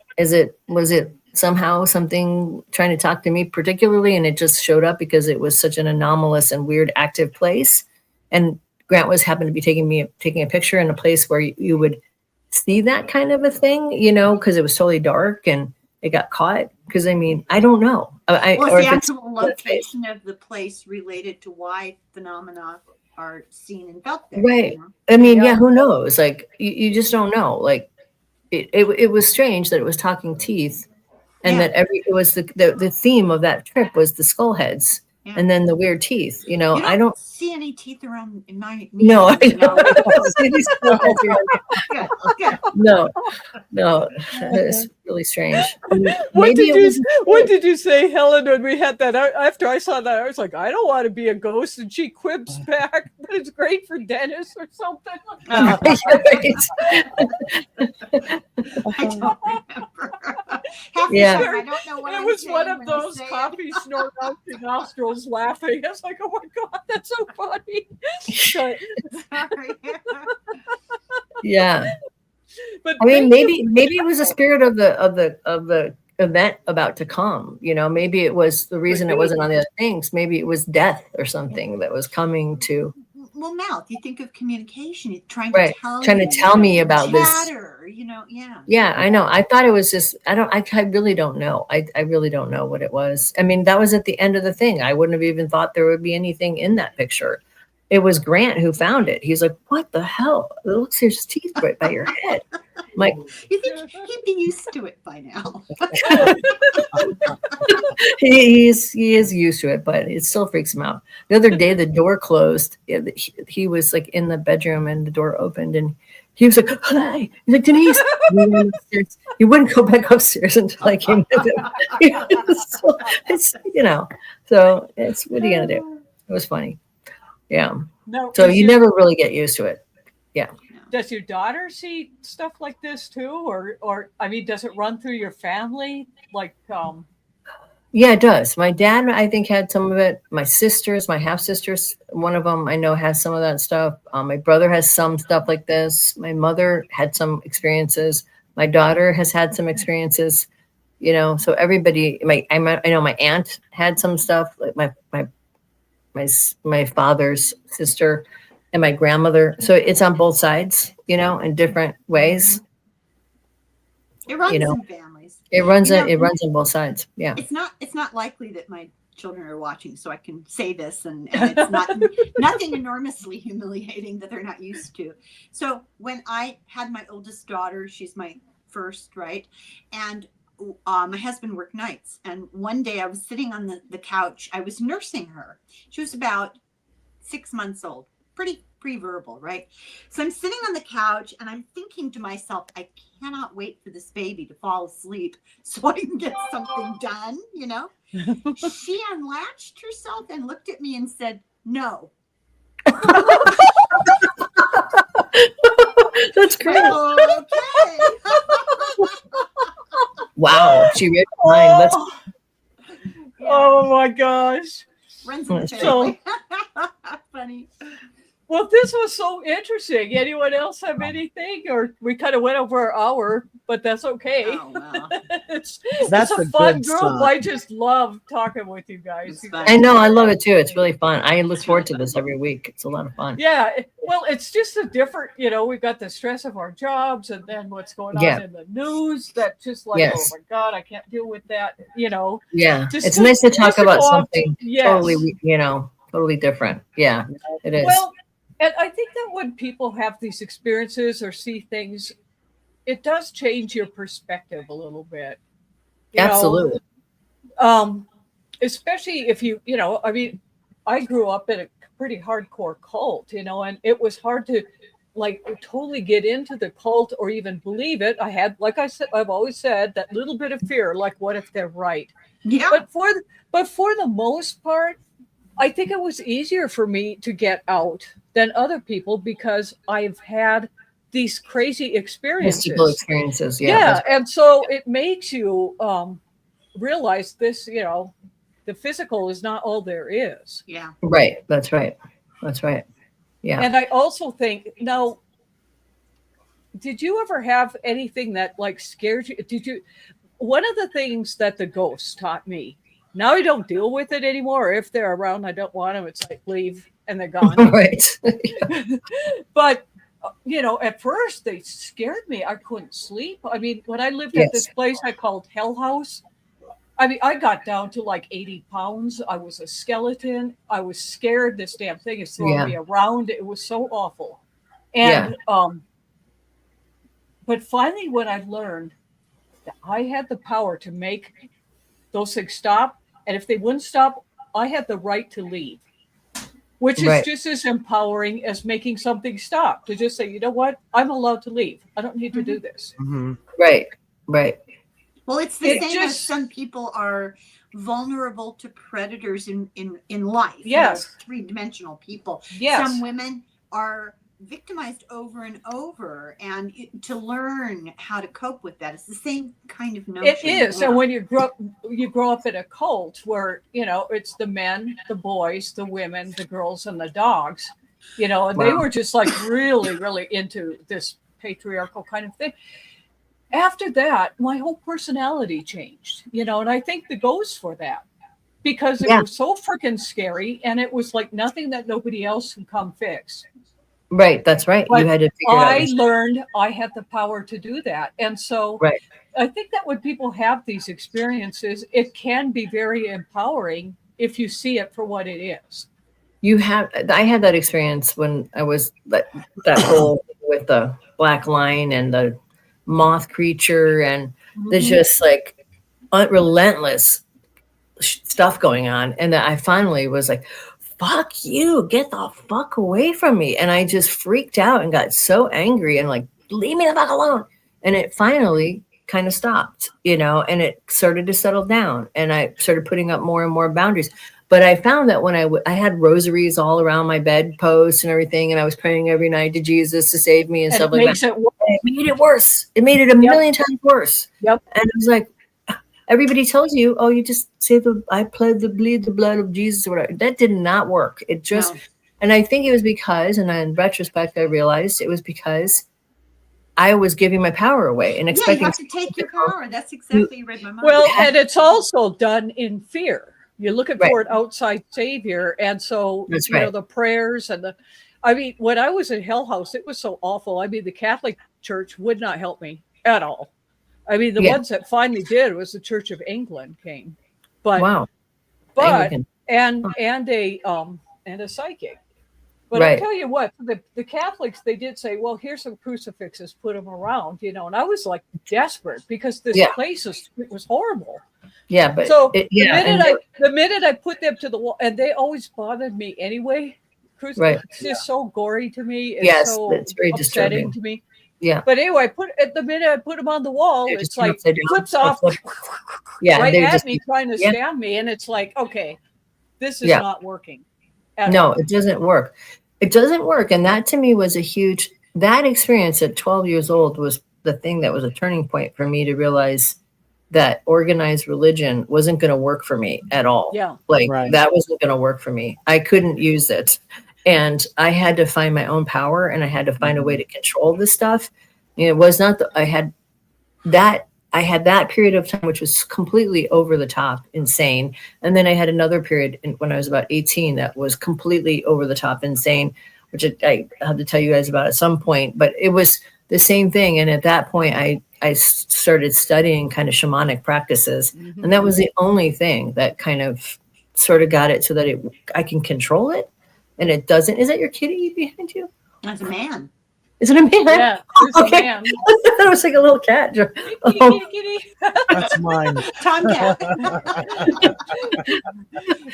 Was it somehow something trying to talk to me particularly, and it just showed up because it was such an anomalous and weird active place? And Grant happened to be taking a picture in a place where you would see that kind of a thing, because it was totally dark and it got caught. Because I don't know. The actual location of the place related to why phenomena are seen and felt there. Right. Who knows? Like, you just don't know. Like, it was strange that it was talking teeth, and that it was the theme of that trip was the skull heads, and then the weird teeth. I don't see any teeth around in my. No, I don't see these skull heads around. Good. No, it's really strange. What did you say, Helen, when we had that? After I saw that, I was like, I don't want to be a ghost, and she quips back, but it's great for Dennis or something. I don't remember. I don't know what it was one of those coffee snort out your nostrils laughing. I was like, oh my God, that's so funny. Sorry. Yeah. But maybe it was a spirit of the event about to come. Maybe it was the reason it wasn't on the other things. Maybe it was death or something that was coming to. Well, mouth. You think of communication. You're trying to tell me about this. Yeah, I know. I thought it was just. I really don't know. I really don't know what it was. That was at the end of the thing. I wouldn't have even thought there would be anything in that picture. It was Grant who found it. He's like, "What the hell? It looks like there's teeth right by your head." I'm like, you think he'd be used to it by now? He is used to it, but it still freaks him out. The other day, the door closed. He was like in the bedroom, and the door opened, and he was like, "Hi!" He's like, "Denise." He wouldn't go back upstairs until I came with him. So it's what are you gonna do? It was funny. Yeah. No, so you never really get used to it. Yeah. Does your daughter see stuff like this too, or does it run through your family? Like, Yeah, it does. My dad, I think, had some of it. My sisters, my half sisters, one of them I know has some of that stuff. My brother has some stuff like this. My mother had some experiences. My daughter has had some experiences. So everybody. I know my aunt had some stuff. Like my father's sister and my grandmother. So it's on both sides, in different ways. It runs in families. It runs on both sides. Yeah. It's not likely that my children are watching, so I can say this, and it's not nothing enormously humiliating that they're not used to. So when I had my oldest daughter, she's my first, right? And my husband worked nights, and one day I was sitting on the couch. I was nursing her. She was about 6 months old, pretty pre-verbal, right? So I'm sitting on the couch and I'm thinking to myself, I cannot wait for this baby to fall asleep so I can get something done, you know? She unlatched herself and looked at me and said, no. That's great. Okay. Wow. She read mine. That's Oh my gosh. Runs in the That's family. Funny. Well, this was so interesting. Anyone else have anything? Or we kind of went over our hour, but that's okay. Oh, wow. it's That's a the fun good group. stuff. I just love talking with you guys. It's You fun. guys- I know. I love it too. It's really fun. I look forward to this every week. It's a lot of fun. Yeah, well, it's just a different, we've got the stress of our jobs and then what's going on Yeah. in the news that just like, Yes. oh my God, I can't deal with that, Yeah. Just It's nice to talk just about go out something yes. totally, totally different. Yeah, it is. Well, and I think that when people have these experiences or see things, it does change your perspective a little bit. You know, Absolutely. especially if I mean, I grew up in a pretty hardcore cult, and it was hard to like totally get into the cult or even believe it. I had, like I said, I've always said that little bit of fear, like what if they're right? Yeah. But for the most part, I think it was easier for me to get out than other people because I've had these crazy experiences. Mystical experiences. Yeah. Yeah, and so it makes you realize this, the physical is not all there is. Yeah. Right. That's right. That's right. Yeah. And I also think, now, did you ever have anything that like scared you? One of the things that the ghosts taught me, now I don't deal with it anymore. If they're around, I don't want them. It's like leave and they're gone. Right. But at first they scared me. I couldn't sleep. I mean, when I lived at this place I called Hell House, I mean, I got down to like 80 pounds. I was a skeleton. I was scared. This damn thing is throwing me around. It was so awful. And but finally, when I learned that I had the power to make those things stop, and if they wouldn't stop, I had the right to leave, which is just as empowering as making something stop. To just say, you know what, I'm allowed to leave. I don't need to do this. Mm-hmm. Right. Right. Well, it's the same as some people are vulnerable to predators in life. Yes. Three-dimensional people. Yes. Some women are victimized over and over, and to learn how to cope with that, it's the same kind of notion. It is. And when you grow up in a cult where it's the men, the boys, the women, the girls, and the dogs, and they were just like really, really into this patriarchal kind of thing. After that, my whole personality changed, and I think the ghosts for that, because it was so freaking scary, and it was like nothing that nobody else can come fix. Right. That's right. But you had to figure I it out. learned I had the power to do that. And so I think that when people have these experiences, it can be very empowering if you see it for what it is. I had that experience when I was that whole with the black line and the moth creature, and there's just like relentless stuff going on. And I finally was like, fuck you, get the fuck away from me. And I just freaked out and got so angry and like, leave me the fuck alone. And it finally kind of stopped, and it started to settle down, and I started putting up more and more boundaries. But I found that when I had rosaries all around my bedpost and everything, and I was praying every night to Jesus to save me and stuff like that. It made it worse. It made it a million times worse. Yep. And it was like, everybody tells you, oh, you just say I plead the blood of Jesus or whatever. That did not work. It just, and I think it was because, and in retrospect, I realized it was because I was giving my power away and expecting you have to take your power. That's exactly read my mind. Well, and it's also done in fear. You're looking for an outside savior. And so, the prayers and I mean, when I was in Hell House, it was so awful. I mean, the Catholic Church would not help me at all. I mean, the ones that finally did was the Church of England came, but and a psychic. But I'll tell you what, the Catholics, they did say, well, here's some crucifixes, put them around, and I was like desperate because this place was horrible. Yeah, but so the minute I put them to the wall, and they always bothered me anyway. Right. It's just so gory to me. It's Yes, so it's very upsetting disturbing. to me. Yeah. But anyway, the minute I put them on the wall, They're it's just like upside down. flips off Yeah, right they're at just me, trying to yeah. stab me, and it's like, okay, this is Yeah. not working. At No, all. it doesn't work. It doesn't work. And that to me was a huge, that experience at 12 years old was the thing that was a turning point for me to realize that organized religion wasn't going to work for me at all. Yeah. Like Right. that wasn't going to work for me. I couldn't use it. And I had to find my own power and I had to find a way to control this stuff. And it was not that I had that period of time, which was completely over the top insane. And then I had another period when I was about 18 that was completely over the top insane, which I had to tell you guys about at some point, but it was the same thing. And at that point, I started studying kind of shamanic practices. Mhm. And that was the only thing that kind of sort of got it so that I can control it. And it doesn't. Is that your kitty behind you? As a man. Is it a man? Yeah, there's Okay. a man. I thought it was like a little cat. Kitty, Oh. kitty, kitty. That's mine. Tomcat.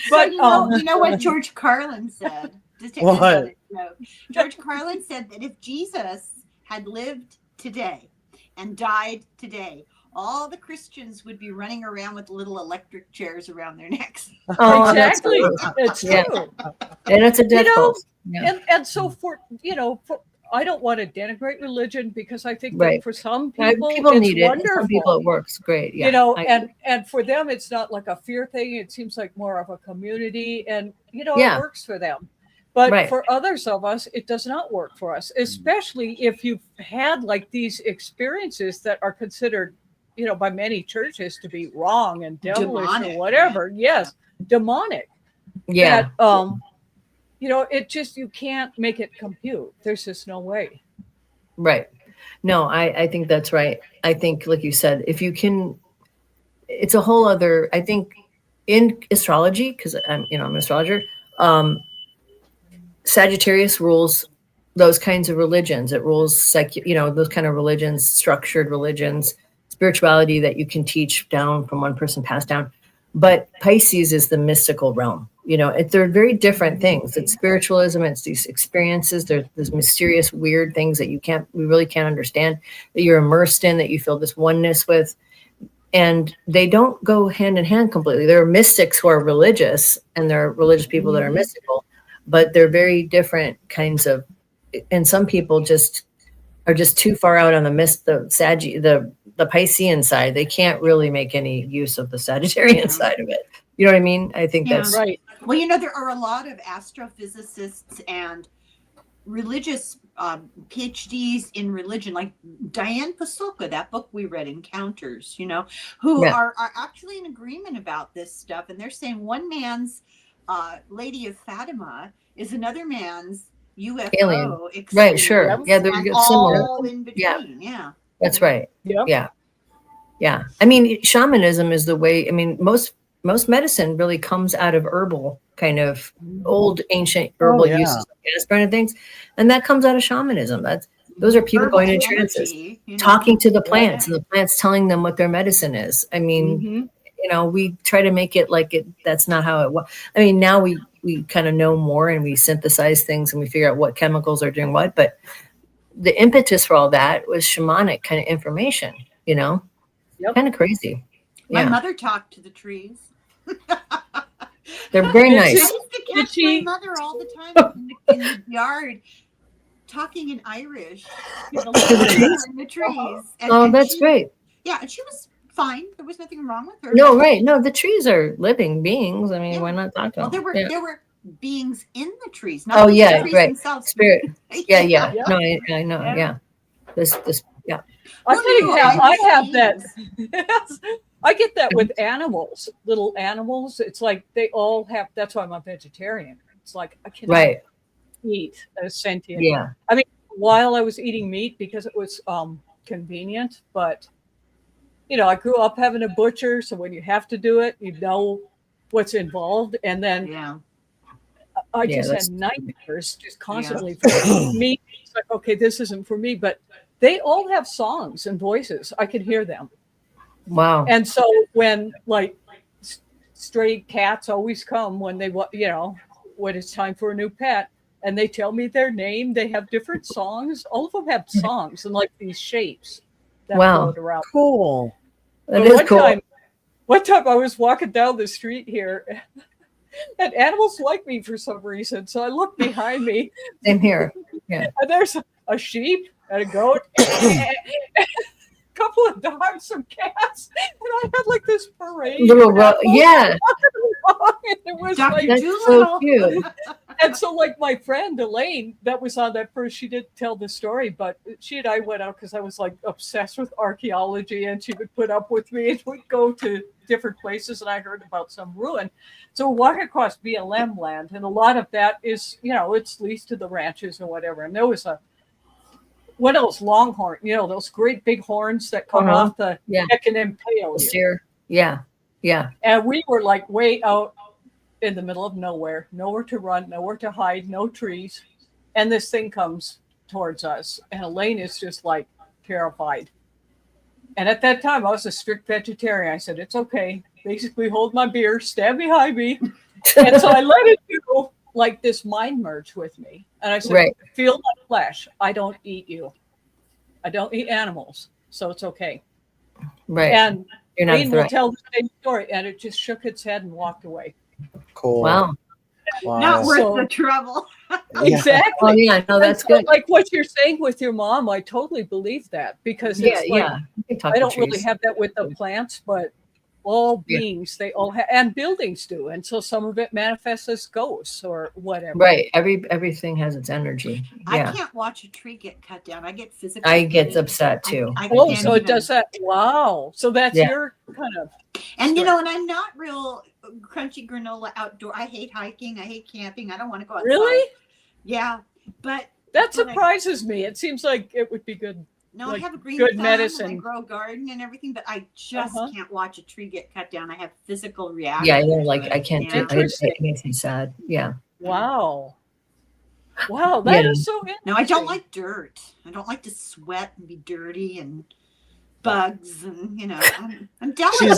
But you know what George Carlin said? Just to end What? on a note. George Carlin said that if Jesus had lived today and died today, all the Christians would be running around with little electric chairs around their necks. Oh, that's exactly, true. it's Yeah. true. And it's a death know, cult. Yeah. And so for I don't want to denigrate religion because I think Right. that for some Yeah, people, people it's need it. wonderful. Some people it works great. Yeah. And for them it's not like a fear thing. It seems like more of a community, and Yeah. it works for them. But Right. for others of us, it does not work for us, especially if you've had like these experiences that are considered, by many churches to be wrong and devilish Demonic. or whatever. Yes, demonic. Yeah. That, it just, you can't make it compute. There's just no way. Right. No, I think that's right. I think, like you said, if you can, it's a whole other, I think in astrology, because I'm an astrologer, Sagittarius rules those kinds of religions. It rules those kind of religions, structured religions, spirituality that you can teach down from one person passed down. But Pisces is the mystical realm. They're very different things. It's spiritualism. It's these experiences. There's mysterious, weird things that we really can't understand, that you're immersed in, that you feel this oneness with. And they don't go hand in hand completely. There are mystics who are religious, and there are religious people that are mystical, but they're very different kinds of. And some people are just too far out on the the Piscean side. They can't really make any use of the Sagittarian side of it. You know what I mean? I think that's right. Well, there are a lot of astrophysicists and religious PhDs in religion, like Diane Pasulka, that book we read, Encounters, who are actually in agreement about this stuff. And they're saying one man's Lady of Fatima is another man's UFO alien. experience. Right, sure. Yeah, they're similar. All in between. Yeah. That's right. Yep. Yeah. Yeah. I mean, shamanism is the way, most medicine really comes out of herbal kind of old ancient herbal uses, like aspirin and things. And that comes out of shamanism. Those are people Herbal going in energy, trances, talking to the plants, and the plants telling them what their medicine is. I mean, we try to make it like that's not how it was. I mean, now we kind of know more and we synthesize things and we figure out what chemicals are doing what, but the impetus for all that was shamanic kind of information, kind of crazy. My Yeah. mother talked to the trees. They're very Did nice. I used to catch my mother all the time in the yard talking in Irish to the trees. And That's great. Yeah, and she was fine. There was nothing wrong with her. No, right. No, the trees are living beings. I mean, why not talk to them? Well, there were beings in the trees. Oh, the yeah, trees right. themselves. Spirit. Yeah. Yeah. No, I know. Yeah. This, yeah. I have that. Yes. I get that with animals, little animals. It's like they all have. That's why I'm a vegetarian. It's like I cannot eat a sentient. Yeah. I mean, while I was eating meat because it was convenient, but I grew up having a butcher, so when you have to do it, you know what's involved, and then I just had nightmares just constantly for meat. It's like, okay, this isn't for me, but they all have songs and voices. I can hear them. Wow. And so when like stray cats always come when they when it's time for a new pet, and they tell me their name. They have different songs. All of them have songs and like these shapes that float around. Cool. That is cool. One time I was walking down the street here, and animals like me for some reason. So I look behind me. Same here. Yeah. And there's a sheep and a goat, a couple of dogs, some cats, and I had like this parade. Yeah. It was Dr. like, Jules. So cute. and so like my friend Elaine that was on that first, she didn't tell the story, but she and I went out because I was like obsessed with archaeology, and she would put up with me, and we'd go to different places, and I heard about some ruin. So we're walking across BLM land, and a lot of that is, it's leased to the ranches or whatever. And there was one of those longhorn, those great big horns that come off the neck and impale you. Yeah. Yeah. And we were like way out in the middle of nowhere to run, nowhere to hide, no trees. And this thing comes towards us, and Elaine is just like terrified. And at that time, I was a strict vegetarian. I said, it's okay. Basically, hold my beer, stand behind me. And so I let it do like this mind merge with me. And I said, feel my flesh. I don't eat you. I don't eat animals. So it's okay. Right. And Elaine will tell the same story. And it just shook its head and walked away. Cool. Wow. Not worth the trouble. Exactly. Oh, yeah, no, that's good. Like what you're saying with your mom, I totally believe that, because it's I don't really have that with the plants, but all beings, they all have, and buildings do. And so some of it manifests as ghosts or whatever. Right. Everything has its energy. Yeah. I can't watch a tree get cut down. I get physically. I get upset too. So it does that. Wow. So that's your kind of. And and I'm not real crunchy granola outdoor. I hate hiking. I hate camping. I don't want to go outside. Really? Yeah, but that surprises me. It seems like it would be good. No, I have a green good thumb, medicine. I grow a garden and everything, but I just can't watch a tree get cut down. I have physical reactions. Yeah, I can't do it. It makes me sad. Yeah. Wow. Wow, that is so interesting. No, I don't like dirt. I don't like to sweat and be dirty and bugs and I'm delicate.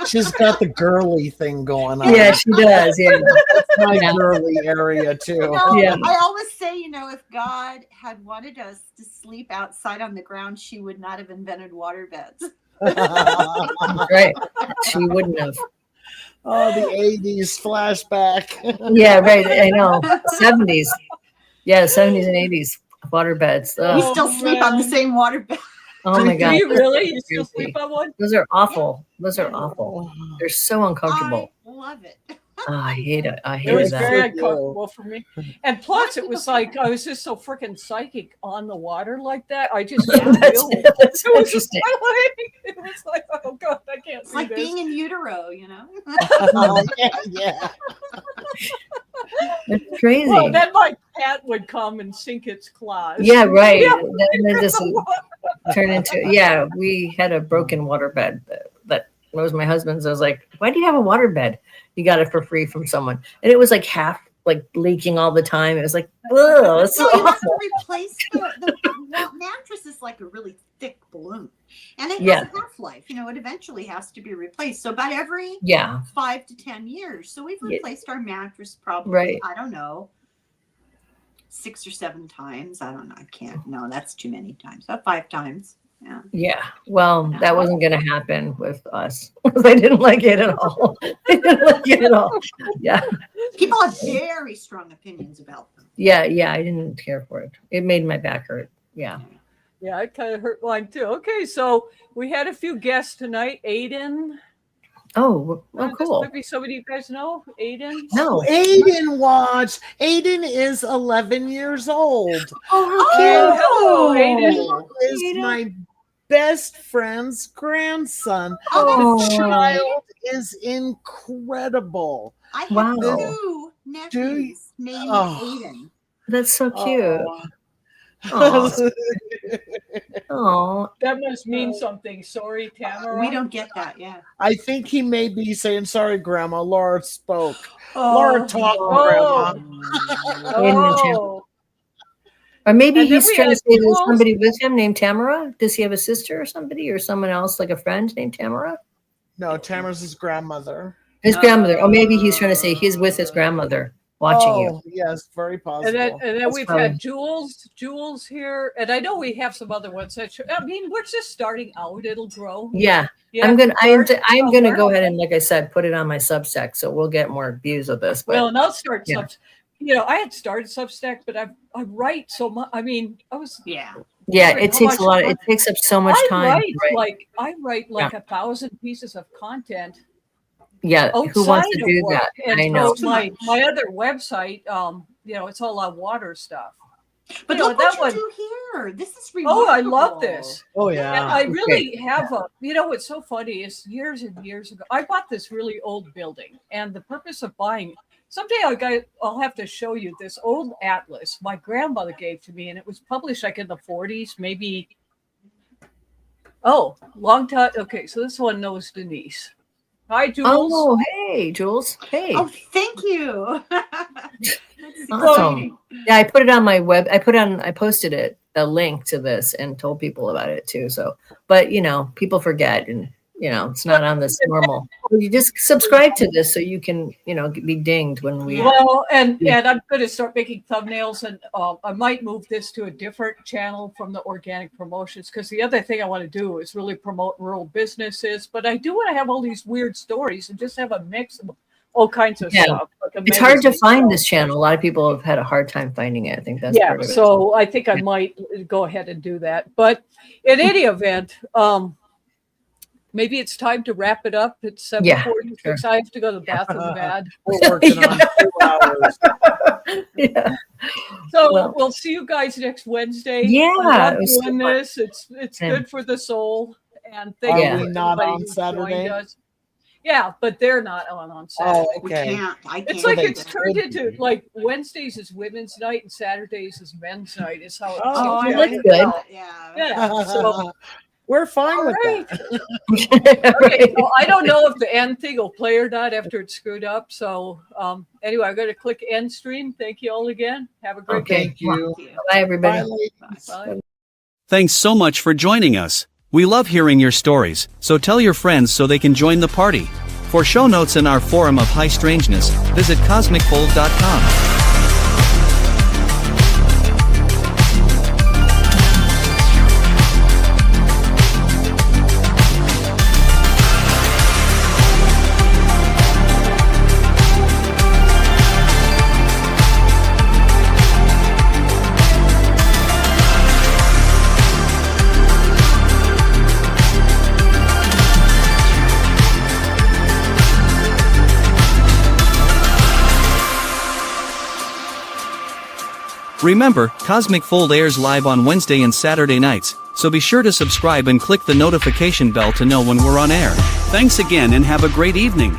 She's got the girly thing going on. Yeah, she does. Yeah. That's my girly area too. I always say, if God had wanted us to sleep outside on the ground, she would not have invented water beds. Right. She wouldn't have. Oh, the 80s flashback. Yeah, right. I know. 70s. Yeah, 70s and 80s. Water beds. We still sleep on the same water bed. Oh my God. Do you really? You still sleep on one? Those are awful. Those are awful. They're so uncomfortable. I love it. Oh, I hate it. I hate it was that. very uncomfortable for me. And plus, it was like I was just so freaking psychic on the water like that. I just That's interesting. It was like, oh God, I can't it's see like this. being in utero, Yeah. It's crazy. Well, then my cat would come and sink its claws. Yeah, right. Then it just turned into we had a broken water bed that was my husband's. I was like, why do you have a water bed? You got it for free from someone. And it was like half leaking all the time. It was like, oh, it's so you have awful. to replace the mattress is like a really thick balloon. And it has a half-life. It eventually has to be replaced. So about every 5 to 10 years. So we've replaced our mattress probably, I don't know, 6 or 7 times. I don't know. I can't. No, that's too many times. About 5 times. Yeah. Yeah. Well, that wasn't going to happen with us. I didn't like it at all. Yeah. People have very strong opinions about them. Yeah. I didn't care for it. It made my back hurt. Yeah. Yeah, it kind of hurt mine too. Okay, so we had a few guests tonight. Aiden. Oh, cool. Maybe somebody you guys know? Aiden? No. Aiden watched. Aiden is 11 years old. Hello, Aiden. Is my best friend's grandson. Oh, the child is incredible. I have 2 nephews named Aiden. That's so cute. Oh, that must mean something. Sorry, Tamara. We don't get that. Yeah. I think he may be saying, "Sorry, Grandma." Laura spoke. Laura talked, Grandma. Or maybe he's trying to say there's somebody with him named Tamara. Does he have a sister or somebody, or someone else like a friend named Tamara? No, Tamara's his grandmother. His grandmother. Or maybe he's trying to say he's with his grandmother. watching you. Yes, very possible. And then That's we've probably- had Jules here, and I know we have some other ones. I mean, we're just starting out. It'll grow. Yeah. Yeah, I'm gonna somewhere. go ahead and, like I said, put it on my Substack, so we'll get more views of this. But Well, and I'll start yeah. I had started Substack, but I write so much. I mean, yeah, wondering it how takes much a lot. time- It takes up so much time. I write like 1,000 pieces of content. Yeah, who wants outside to of do work. that? And I know. so my other website, it's all on water stuff. But look what you do here. This is remarkable. Oh, I love this. Oh And yeah. I really have what's so funny is years and years ago, I bought this really old building, and the purpose of buying, someday I'll have to show you this old atlas my grandmother gave to me, and it was published like in the 40s, maybe. Oh, long time. Okay, so this one knows Denise. Hi, Jules. Oh, hey, Jules. Hey. Oh, thank you. Awesome. Yeah, I put it on my web. I posted it, the link to this, and told people about it too. So, but people forget, and it's not on this normal. You just subscribe to this so you can, be dinged when we. Well, and I'm going to start making thumbnails, and I might move this to a different channel from the organic promotions, because the other thing I want to do is really promote rural businesses. But I do want to have all these weird stories and just have a mix of all kinds of stuff. Like it's hard to find this channel. A lot of people have had a hard time finding it. I think that's part of it. So I think I might go ahead and do that. But in any event, maybe it's time to wrap it up. It's 7:46. Sure. I have to go to the bathroom bad. We're working on 2 hours. Yeah. So we'll see you guys next Wednesday. Yeah. I love doing this. It's good for the soul. And thank you. Are we not on Saturday? Yeah, but they're not on Saturday. Oh, okay. I can't. It's like it's turned into like Wednesdays is women's night and Saturdays is men's night. Is how it that's good. Yeah. So we're fine with that. Okay, so I don't know if the end thing will play or not after it's screwed up. So anyway, I'm going to click end stream. Thank you all again. Have a great day. Thank you. Bye, everybody. Bye. Thanks so much for joining us. We love hearing your stories, so tell your friends so they can join the party. For show notes and our forum of high strangeness, visit cosmicfold.com. Remember, Cosmic Fold airs live on Wednesday and Saturday nights, so be sure to subscribe and click the notification bell to know when we're on air. Thanks again and have a great evening.